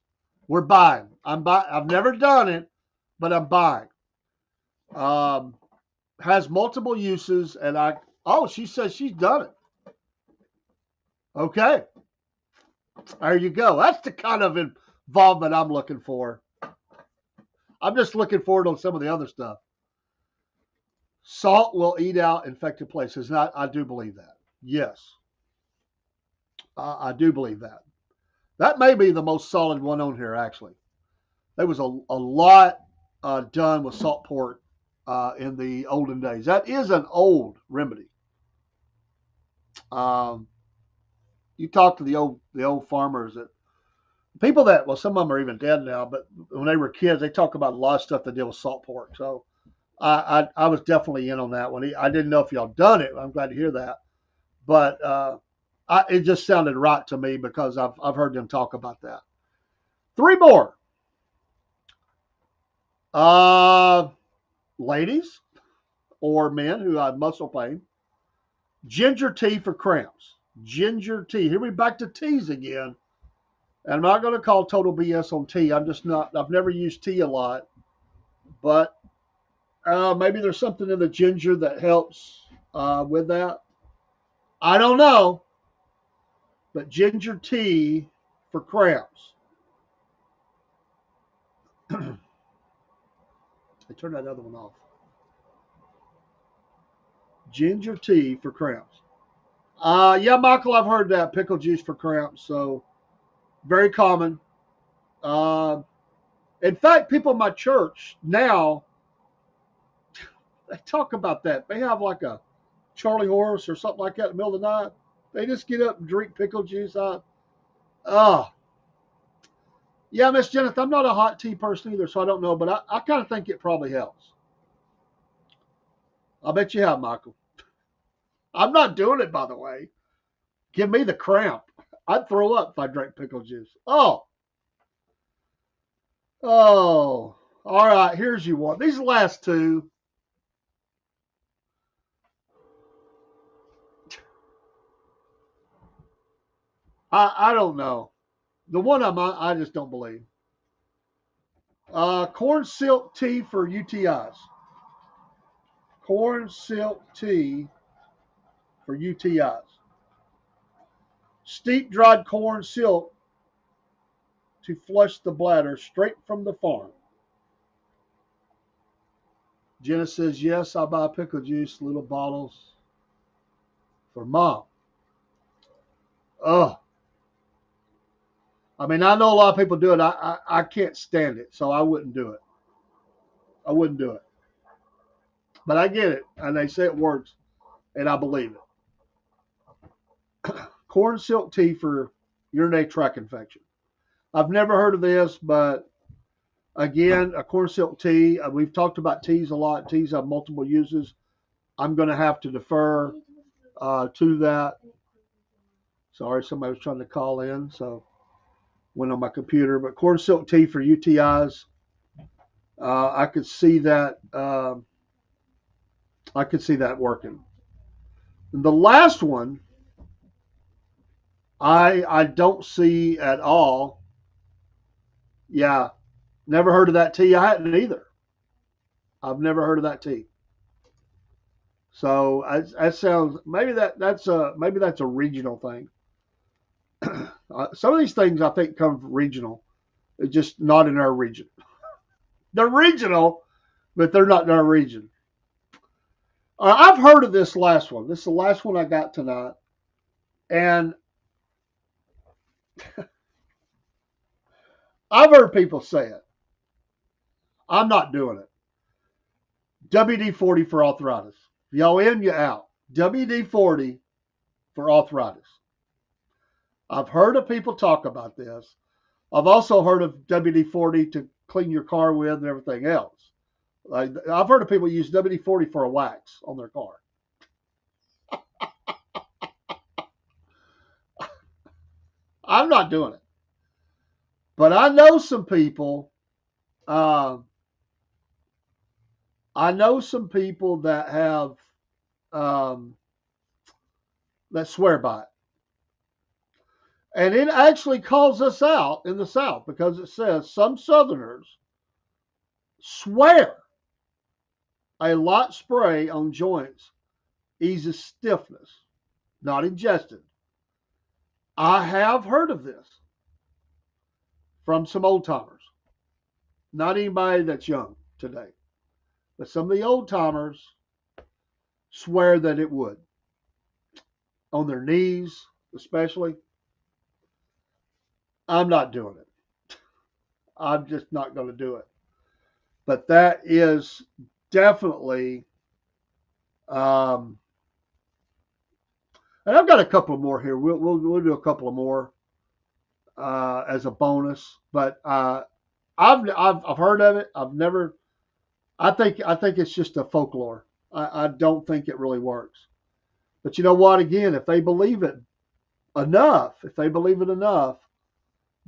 S1: we're buying. I'm buying. I've never done it, but I'm buying. Um, has multiple uses, and she says she's done it. Okay, there you go. That's the kind of involvement I'm looking for. I'm just looking forward to some of the other stuff. Salt will eat out infected places. And I do believe that. Yes, I do believe that. That may be the most solid one on here, actually. There was a lot done with salt pork in the olden days. That is an old remedy. Um, you talk to the old farmers that people that some of them are even dead now, but when they were kids, they talk about a lot of stuff that deal with salt pork. So I was definitely in on that one. I didn't know if y'all done it. I'm glad to hear that, but it just sounded right to me because I've heard them talk about that. Three more. Ladies or men who have muscle pain. Ginger tea for cramps. Ginger tea. Here we back to teas again. And I'm not going to call total BS on tea. I'm just not. I've never used tea a lot, but maybe there's something in the ginger that helps with that. I don't know, but ginger tea for cramps. I turn that other one off. Ginger tea for cramps. Yeah, Michael, I've heard that pickle juice for cramps. So very common. Uh, in fact, people in my church now they talk about that. They have like a Charlie horse or something like that in the middle of the night. They just get up and drink pickle juice. Oh, yeah, Miss Jenneth, I'm not a hot tea person either, so I don't know, but I kind of think it probably helps. I bet you have, Michael. I'm not doing it, by the way. Give me the cramp. I'd throw up if I drank pickle juice. Oh. All right, here's you one. These last two. I don't know. The one I just don't believe. Corn silk tea for UTIs. Corn silk tea for UTIs. Steep dried corn silk to flush the bladder straight from the farm. Jenna says, yes, I buy pickle juice, little bottles for mom. Oh, I mean, I know a lot of people do it. I can't stand it, so I wouldn't do it. I wouldn't do it. But I get it, and they say it works, and I believe it. Corn silk tea for urinary tract infection. I've never heard of this, but again, a corn silk tea. We've talked about teas a lot. Teas have multiple uses. I'm going to have to defer to that. Sorry, somebody was trying to call in, so went on my computer. But corn silk tea for UTIs, I could see that. I could see that working. And the last one, I don't see at all. Yeah, never heard of that tea. I hadn't either. I've never heard of that tea. So that sounds maybe that's a regional thing. Some of these things I think come from regional, it's just not in our region. They're regional, but they're not in our region. I've heard of this last one. This is the last one I got tonight, and I've heard people say it. I'm not doing it. WD-40 for arthritis. Y'all in, you out. WD-40 for arthritis. I've heard of people talk about this. I've also heard of WD-40 to clean your car with and everything else. Like, I've heard of people use WD-40 for a wax on their car. I'm not doing it. But I know some people. Uh, I know some people that have um, that swear by it, and it actually calls us out in the South because it says some Southerners swear a light spray on joints eases stiffness, not ingested. I have heard of this from some old timers, not anybody that's young today, but some of the old timers swear that it would on their knees, especially. I'm not doing it. I'm just not going to do it. But that is definitely, um, and I've got a couple more here. We'll do a couple of more as a bonus. But I've heard of it. I've never. I think it's just a folklore. I don't think it really works. But you know what? Again, if they believe it enough,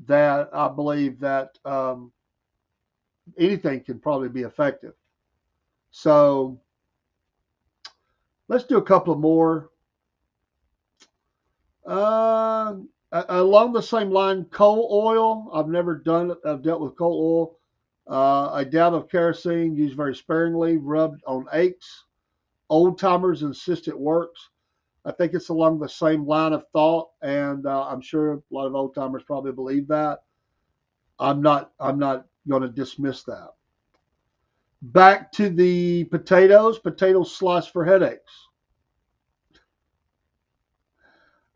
S1: that I believe that anything can probably be effective. So let's do a couple of more. Uh, Along the same line, coal oil. I've never done it. I've dealt with coal oil. A dab of kerosene used very sparingly, rubbed on aches. Old timers insist it works. I think it's along the same line of thought, and I'm sure a lot of old timers probably believe that. I'm not. I'm not going to dismiss that. Back to the potatoes. Potatoes sliced for headaches.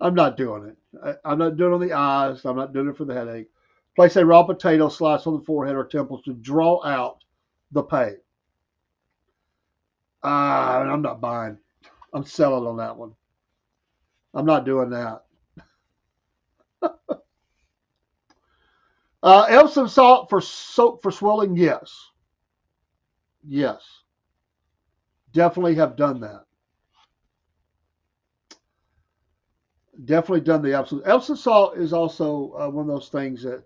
S1: I'm not doing it. I'm not doing it on the eyes. I'm not doing it for the headache. Place a raw potato slice on the forehead or temples to draw out the pain. I'm not buying. I'm selling on that one. I'm not doing that. Epsom salt for soap for swelling. Yes, yes, definitely have done that. Definitely done the Epsom salt is also one of those things that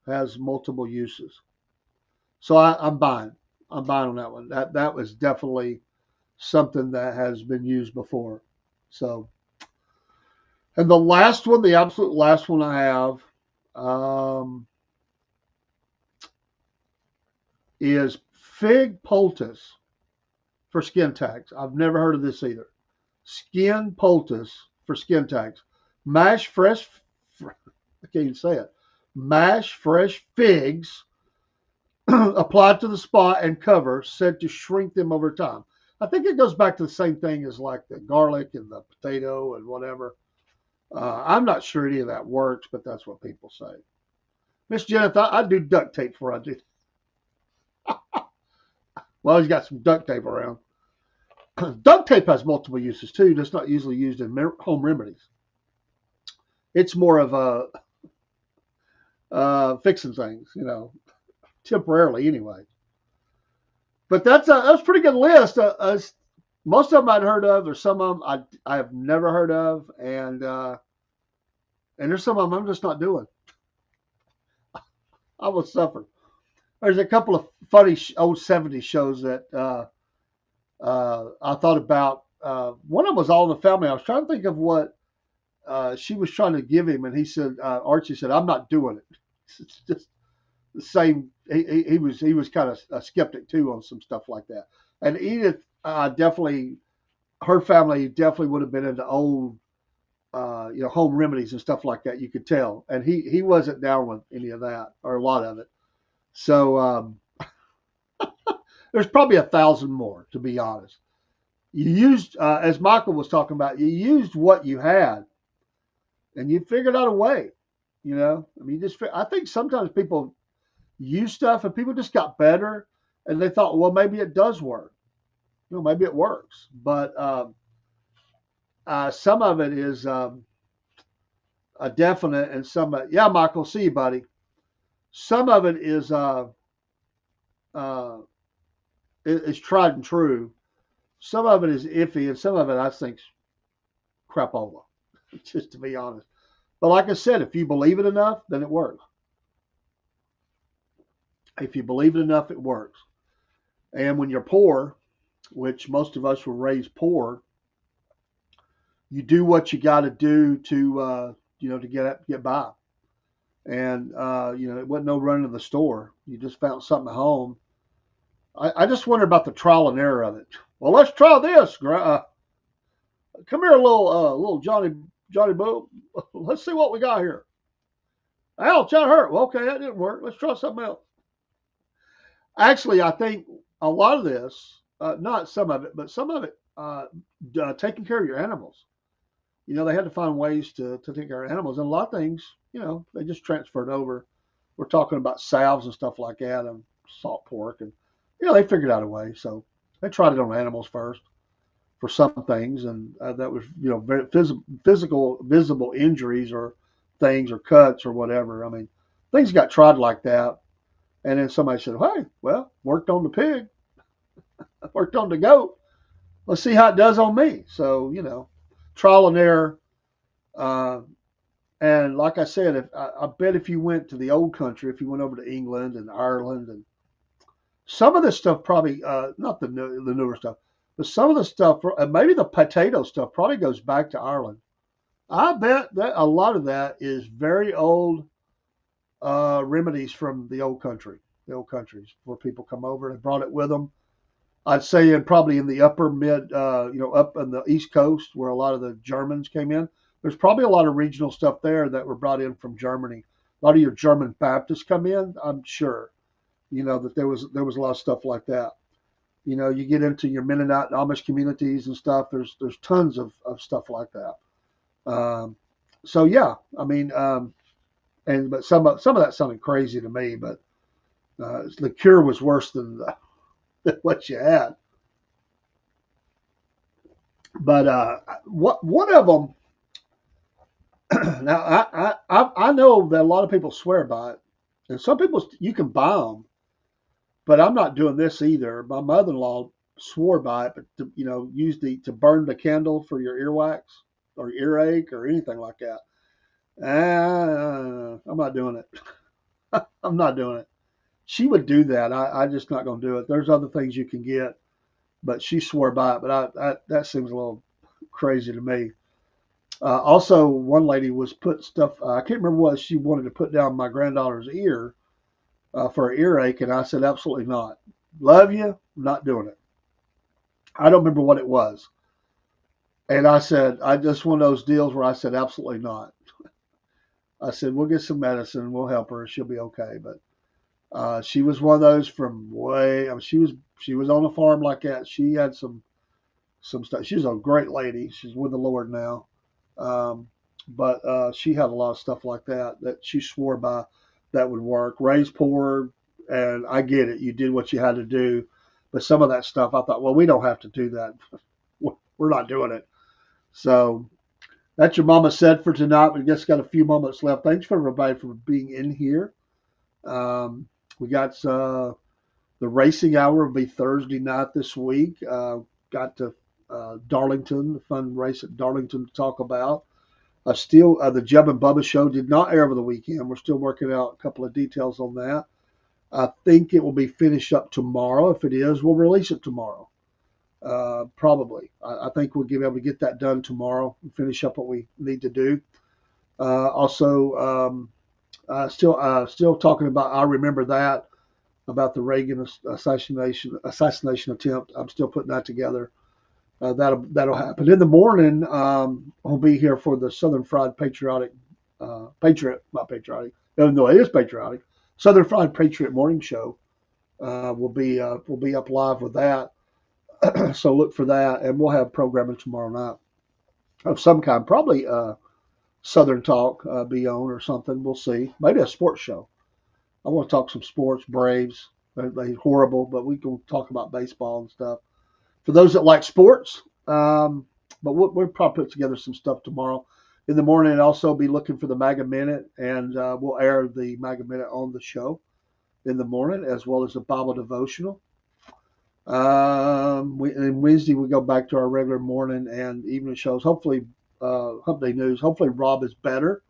S1: has multiple uses. So I'm buying. I'm buying on that one. That was definitely something that has been used before. So, and the last one, the absolute last one I have, um, is fig poultice for skin tags. I've never heard of this either. Skin poultice for skin tags. Mash fresh, I can't even say it. Mash fresh figs applied to the spot and cover, said to shrink them over time. I think it goes back to the same thing as like the garlic and the potato and whatever. I'm not sure any of that works, but that's what people say. Miss Jennifer, I do duct tape before I do. Well, he's got some duct tape around. Duct tape has multiple uses too. It's not usually used in home remedies. It's more of a fixing things, temporarily anyway. But that's a pretty good list. Most of them I'd heard of. There's some of them I have never heard of, and there's some of them I'm just not doing. I will suffer. There's a couple of funny old '70s shows that I thought about one of them was All in the Family. I was trying to think of what she was trying to give him, and he said, Archie said, "I'm not doing it." It's just the same. He was kind of a skeptic too on some stuff like that. And Edith definitely, her family definitely would have been into old, home remedies and stuff like that. You could tell, and he wasn't down with any of that or a lot of it. So there's probably 1,000 more, to be honest. You used, as Michael was talking about, you used what you had, and you figured out a way. I mean, I think sometimes people use stuff and people just got better, and they thought, well, maybe it does work. Maybe it works, but some of it is a definite, and some, yeah, Michael, see you, buddy. Some of it uh, is tried and true. Some of it is iffy, and some of it I think crapola, just to be honest. But like I said, if you believe it enough, then it works. If you believe it enough, it works. And when you're poor, which most of us were raised poor, you do what you got to do to get by. And it wasn't no running to the store. You just found something at home. I just wonder about the trial and error of it. Well, let's try this. Come here, little Johnny Boo. Let's see what we got here. Ouch, that hurt. Well, okay, that didn't work. Let's try something else. Actually, I think a lot of this, not some of it, but some of it, taking care of your animals. They had to find ways to take care of animals, and a lot of things, they just transferred over. We're talking about salves and stuff like that, and salt pork, and they figured out a way. So they tried it on animals first for some things, and that was very physical, visible injuries or things or cuts or whatever. I mean, things got tried like that, and then somebody said, "Hey, well, worked on the pig, worked on the goat. Let's see how it does on me." So trial and error. Uh, and like I said, I bet if you went to the old country, if you went over to England and Ireland, and some of this stuff probably, not the newer stuff, but some of the stuff, maybe the potato stuff probably goes back to Ireland. I bet that a lot of that is very old remedies from the old countries where people come over and brought it with them. I'd say probably in the upper mid, up on the East Coast where a lot of the Germans came in. There's probably a lot of regional stuff there that were brought in from Germany. A lot of your German Baptists come in, I'm sure. That there was a lot of stuff like that. You get into your Mennonite and Amish communities and stuff. There's tons of stuff like that. So yeah, I mean, but some of that sounded crazy to me. But the cure was worse than what you had. But one of them. Now I know that a lot of people swear by it, and some people you can buy them, but I'm not doing this either. My mother-in-law swore by it, but use to burn the candle for your earwax or earache or anything like that. I'm not doing it. I'm not doing it. She would do that. I just not going to do it. There's other things you can get, but she swore by it. But that seems a little crazy to me. Also, one lady was put stuff. I can't remember what she wanted to put down my granddaughter's ear for an earache, and I said absolutely not. Love you, not doing it. I don't remember what it was, and I said I just one of those deals where I said absolutely not. I said we'll get some medicine, we'll help her, she'll be okay. But she was one of those from way. I mean, she was on a farm like that. She had some stuff. She's a great lady. She's with the Lord now. But she had a lot of stuff like that she swore by that would work. Raised poor, and I get it. You did what you had to do, but some of that stuff I thought, well, we don't have to do that. We're not doing it. So that's your mama said for tonight. We just got a few moments left. Thanks for everybody for being in here. We got the racing hour will be Thursday night this week. Got to Darlington, the fun race at Darlington to talk about. Still, the Jeb and Bubba show did not air over the weekend. We're still working out a couple of details on that. I think it will be finished up tomorrow. If it is, we'll release it tomorrow. Probably. I think we'll be able to get that done tomorrow and finish up what we need to do. Also, still talking about. I remember that about the Reagan assassination attempt. I'm still putting that together. That'll happen in the morning. I'll be here for the Southern Fried not patriotic. No, it is patriotic. Southern Fried Patriot Morning Show. We'll be up live with that. So look for that, and we'll have programming tomorrow night of some kind. Probably Southern Talk be on or something. We'll see. Maybe a sports show. I want to talk some sports. Braves. They're horrible, but we can talk about baseball and stuff. For those that like sports, but we'll probably put together some stuff tomorrow. In the morning, I'll also be looking for the MAGA Minute, and we'll air the MAGA Minute on the show in the morning, as well as the Bible devotional. And Wednesday we go back to our regular morning and evening shows. Hopefully, Hump Day News. Hopefully, Rob is better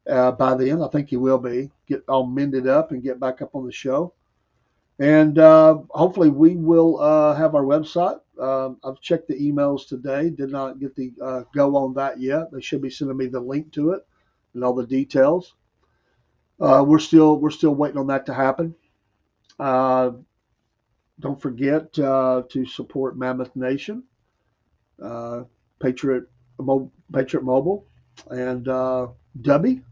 S1: by then. I think he will be. Get all mended up and get back up on the show. And hopefully, we will have our website. I've checked the emails today. Did not get the go on that yet. They should be sending me the link to it and all the details. We're still waiting on that to happen. Uh, don't forget to support Mammoth Nation, uh, Patriot Patriot Mobile, and Dubby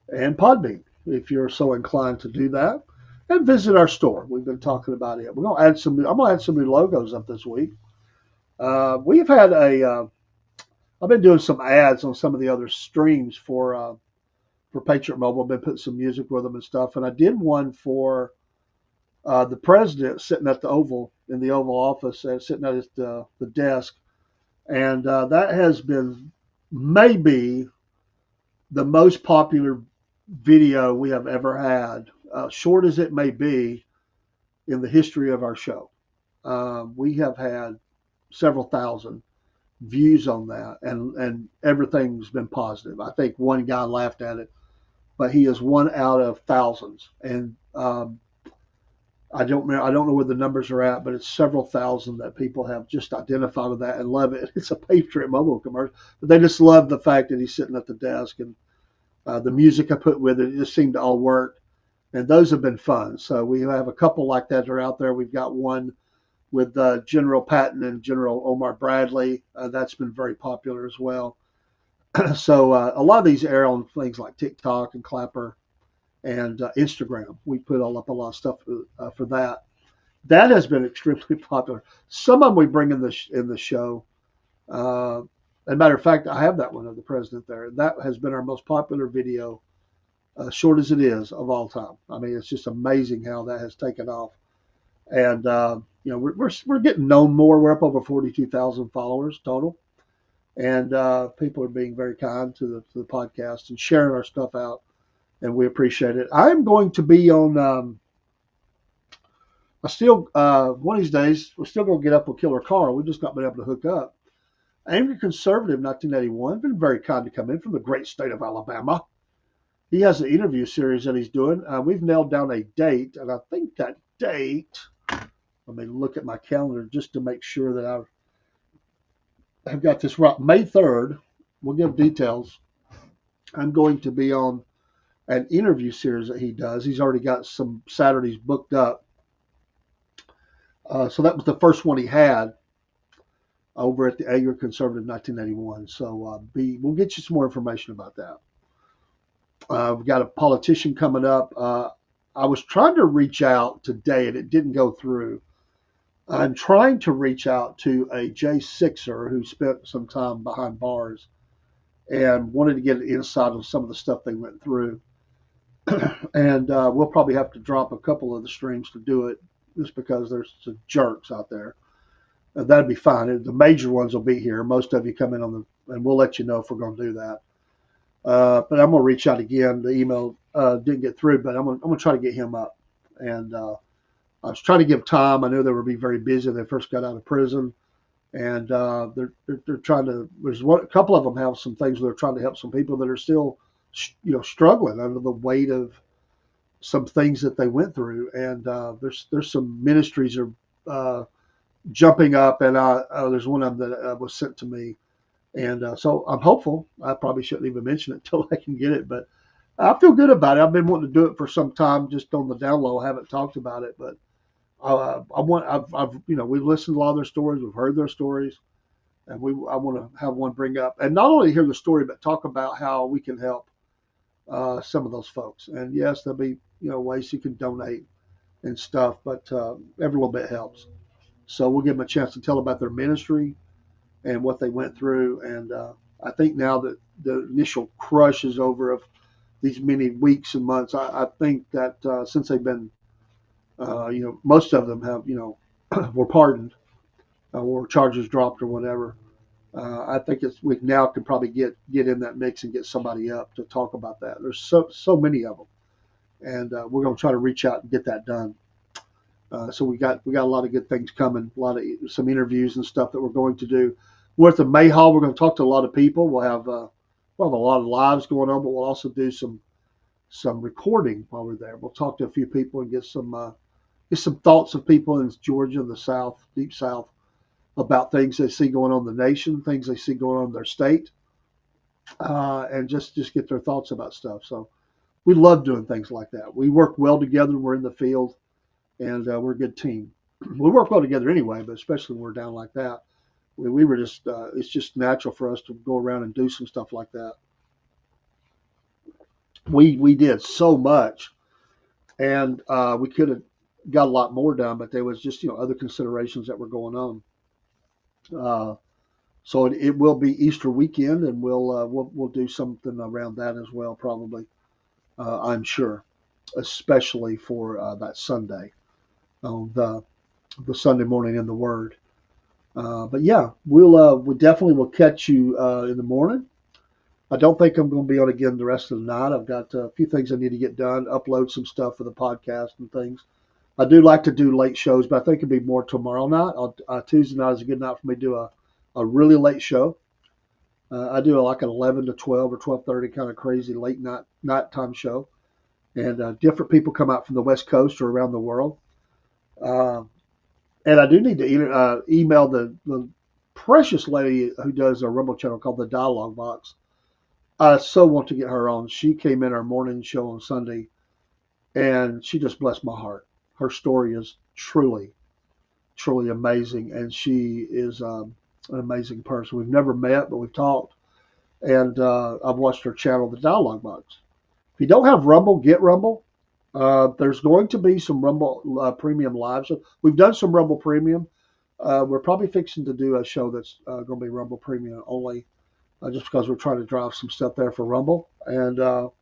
S1: and Podbean if you're so inclined to do that. And visit our store. We've been talking about it. We're gonna add some. I'm gonna add some new logos up this week. We've had a. I've been doing some ads on some of the other streams for Patriot Mobile. I've been putting some music with them and stuff. And I did one for the president sitting at the Oval in the Oval Office, sitting at the desk, and that has been maybe the most popular video we have ever had, short as it may be, in the history of our show. We have had several thousand views on that, and everything's been positive. I think one guy laughed at it, but he is one out of thousands, and I don't know where the numbers are at, but it's several thousand that people have just identified with that and love it. It's a Patriot Mobile commercial, but they just love the fact that he's sitting at the desk and the music I put with it. It just seemed to all work, and those have been fun. So we have a couple like that are out there. We've got one with General Patton and General Omar Bradley. That's been very popular as well. So a lot of these air on things like TikTok and Clapper and Instagram. We put all up a lot of stuff for that. That has been extremely popular. Some of them we bring in the show. As a matter of fact, I have that one of the president there. That has been our most popular video, short as it is, of all time. I mean, it's just amazing how that has taken off. And we're getting known more. We're up over 42,000 followers total, and people are being very kind to the podcast and sharing our stuff out, and we appreciate it. I'm going to be on. I still one of these days we're still going to get up with Killer Carl. We've just not been able to hook up. Angry Conservative 1981 been very kind to come in from the great state of Alabama. He has an interview series that he's doing. We've nailed down a date, and I think that date. Let me look at my calendar just to make sure that I've got this right. May 3rd. We'll give details. I'm going to be on an interview series that he does. He's already got some Saturdays booked up. So that was the first one he had over at the Angry Conservative 1981. So we'll get you some more information about that. We've got a politician coming up. I was trying to reach out today, and it didn't go through. I'm trying to reach out to a J6er who spent some time behind bars and wanted to get an insight on some of the stuff they went through. And we'll probably have to drop a couple of the streams to do it just because there's some jerks out there. That'd be fine. The major ones will be here. Most of you come in and we'll let you know if we're going to do that. But I'm going to reach out again. The email didn't get through, but I'm going to try to get him up. And I was trying to give time. I knew they would be very busy when they first got out of prison. And they're trying to, a couple of them have some things where they're trying to help some people that are still, struggling under the weight of some things that they went through. And there's some ministries are jumping up, and there's one of them that was sent to me, and so I'm hopeful. I probably shouldn't even mention it until I can get it, but I feel good about it. I've been wanting to do it for some time, just on the down low. I haven't talked about it, but we've listened to a lot of their stories, we've heard their stories, and I want to have one bring up, and not only hear the story, but talk about how we can help some of those folks. And yes, there'll be ways you can donate and stuff, but every little bit helps. So we'll give them a chance to tell about their ministry and what they went through. And I think now that the initial crush is over of these many weeks and months, I think that since they've been, most of them have, were pardoned or charges dropped or whatever. I think we now can probably get in that mix and get somebody up to talk about that. There's so many of them, and we're going to try to reach out and get that done. So we got a lot of good things coming, some interviews and stuff that we're going to do. We're at the May Hall. We're going to talk to a lot of people. We'll have a lot of lives going on, but we'll also do some recording while we're there. We'll talk to a few people and get some thoughts of people in Georgia, the South, deep South, about things they see going on in the nation, things they see going on in their state, and just get their thoughts about stuff. So we love doing things like that. We work well together. We're in the field, and we're a good team. We work well together anyway, but especially when we're down like that. We were just, it's just natural for us to go around and do some stuff like that. We did so much, and we could have got a lot more done, but there was just, other considerations that were going on. Uh, so it will be Easter weekend, and we'll do something around that as well, probably. I'm sure, especially for that Sunday, on the Sunday morning in the Word. But yeah, we definitely will catch you in the morning. I don't think I'm going to be on again the rest of the night. I've got a few things I need to get done, upload some stuff for the podcast and things. I do like to do late shows, but I think it'll be more tomorrow night. Tuesday night is a good night for me to do a really late show. I do like an 11 to 12 or 12:30 kind of crazy late nighttime show, and different people come out from the West Coast or around the world. Uh, and I do need to email the precious lady who does a Rumble channel called the Dialogue Box. I so want to get her on. She came in our morning show on Sunday, and she just blessed my heart. Her story is truly, truly amazing, and she is an amazing person. We've never met, but we've talked, and I've watched her channel, the Dialogue Box. If you don't have Rumble, get Rumble. There's going to be some Rumble Premium live. So we've done some Rumble Premium. We're probably fixing to do a show that's going to be Rumble Premium only, just because we're trying to drive some stuff there for Rumble. And go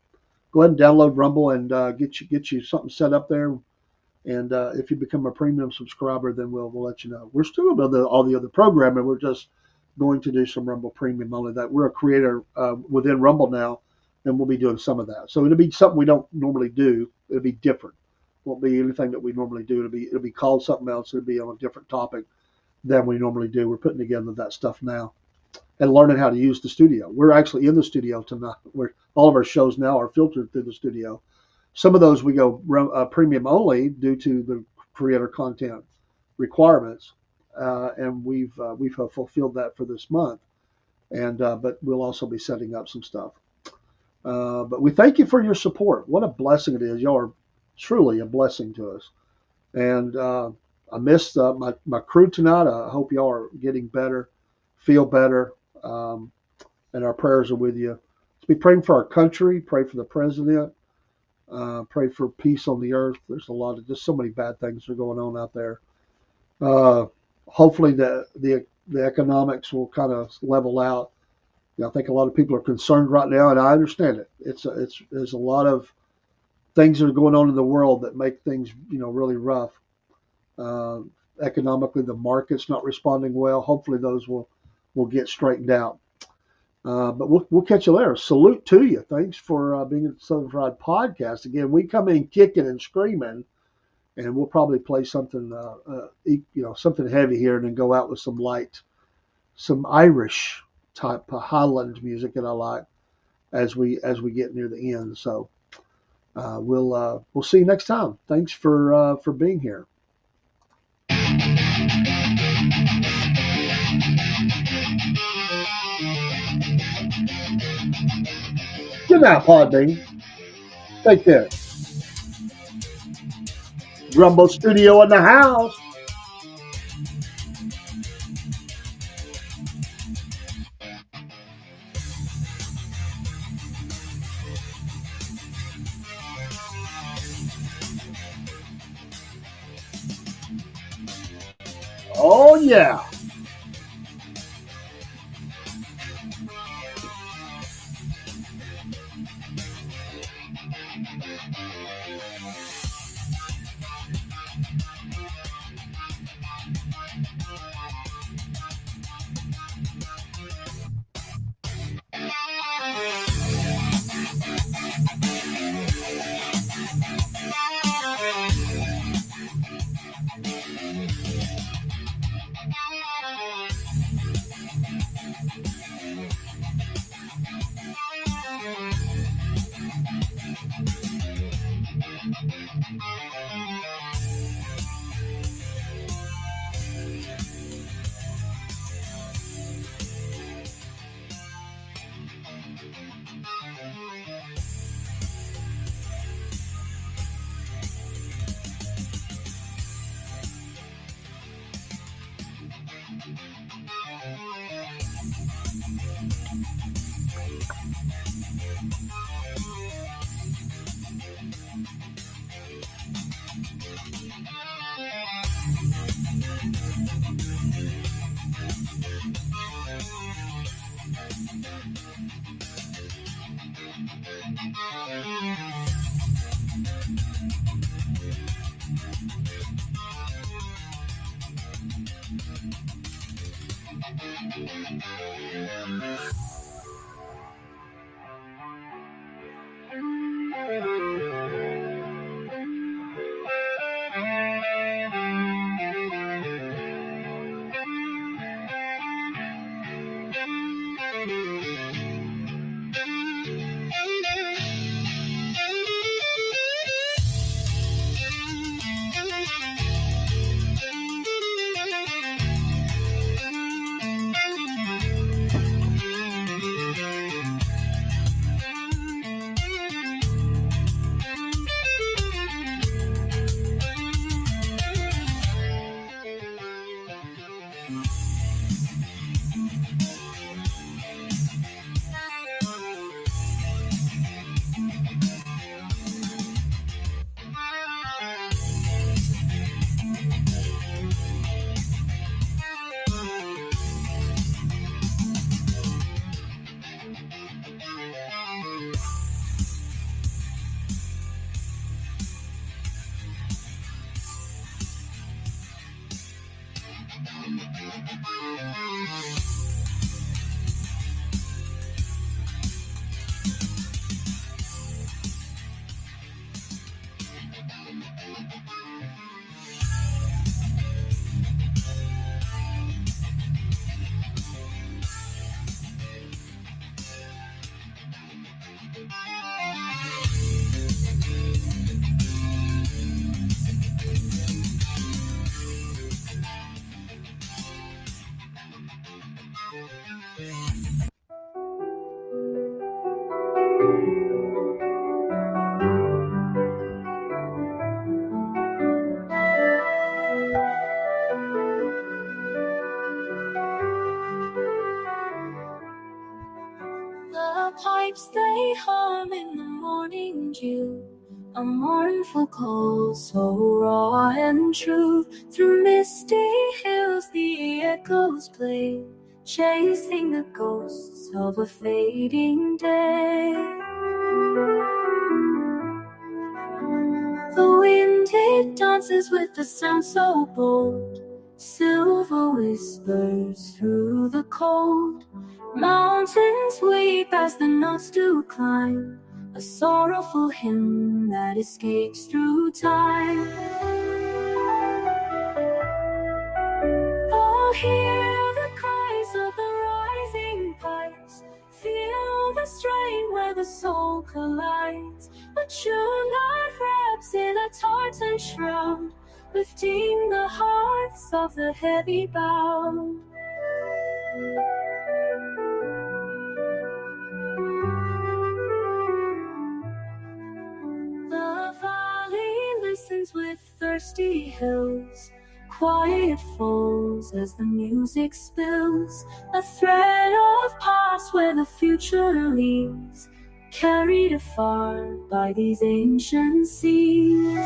S1: ahead and download Rumble and get you something set up there. And if you become a premium subscriber, then we'll let you know. We're still about all the other programming. We're just going to do some Rumble Premium only. That we're a creator within Rumble now, and we'll be doing some of that. So it'll be something we don't normally do. It'll be different. It won't be anything that we normally do. It'll be called something else. It'll be on a different topic than we normally do. We're putting together that stuff now and learning how to use the studio. We're actually in the studio tonight. All of our shows now are filtered through the studio. Some of those we go premium only due to the creator content requirements, and we've fulfilled that for this month. And but we'll also be setting up some stuff. But we thank you for your support. What a blessing it is. Y'all are truly a blessing to us. And I missed my crew tonight. I hope y'all are getting better, feel better, and our prayers are with you. Let's be praying for our country. Pray for the president. Pray for peace on the earth. There's just so many bad things that are going on out there. Hopefully the economics will kind of level out. I think a lot of people are concerned right now, and I understand it. There's a lot of things that are going on in the world that make things really rough. Economically, the market's not responding well. Hopefully, those will get straightened out. But we'll catch you later. Salute to you. Thanks for being at the Southern Fried Podcast. Again, we come in kicking and screaming, and we'll probably play something something heavy here, and then go out with some Irish type Highland music that I like as we get near the end. So we'll see you next time. Thanks for being here. now, Podbean. Take care. Grumble Studio in the house. Oh, yeah.
S3: The pipes they hum in the morning dew, a mournful call so raw and true. Through misty hills the echoes play, chasing the ghosts of a fading day. The wind it dances with the sound so bold, silver whispers through the cold. Mountains weep as the notes do climb, a sorrowful hymn that escapes through time. Oh, hear the cries of the rising pipes, feel the strain where the soul collides. A tune that wraps in a tartan shroud, lifting the hearts of the heavy bowed. misty hills. Quiet falls as the music spills, a thread of past where the future leads, carried afar by these ancient seas.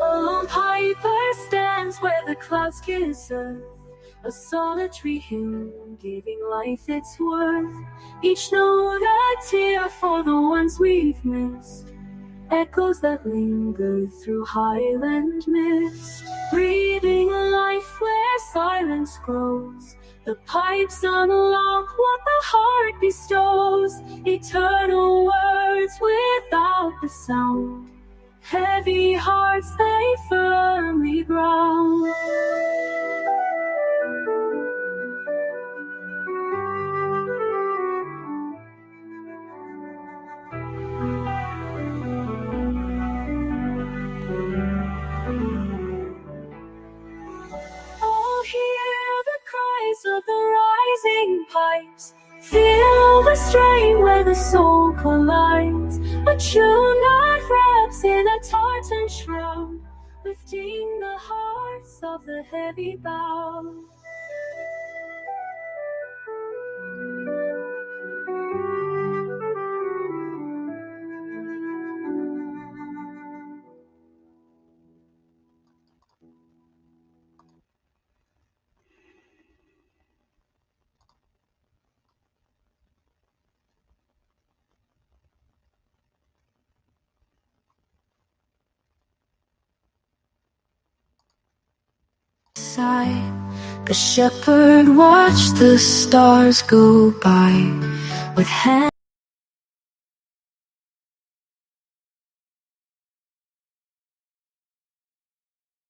S3: A lone piper stands where the clouds kiss earth, a solitary hymn giving life its worth. Each note a tear for the ones we've missed, echoes that linger through highland mist. Breathing life where silence grows, the pipes unlock what the heart bestows. Eternal words without the sound, heavy hearts they firmly ground. Oh, hear the cries of the rising pipes, feel the strain where the soul collides. A tune that wraps in a tartan shroud, lifting the hearts of the heavy bow. A shepherd watched the stars go by with hands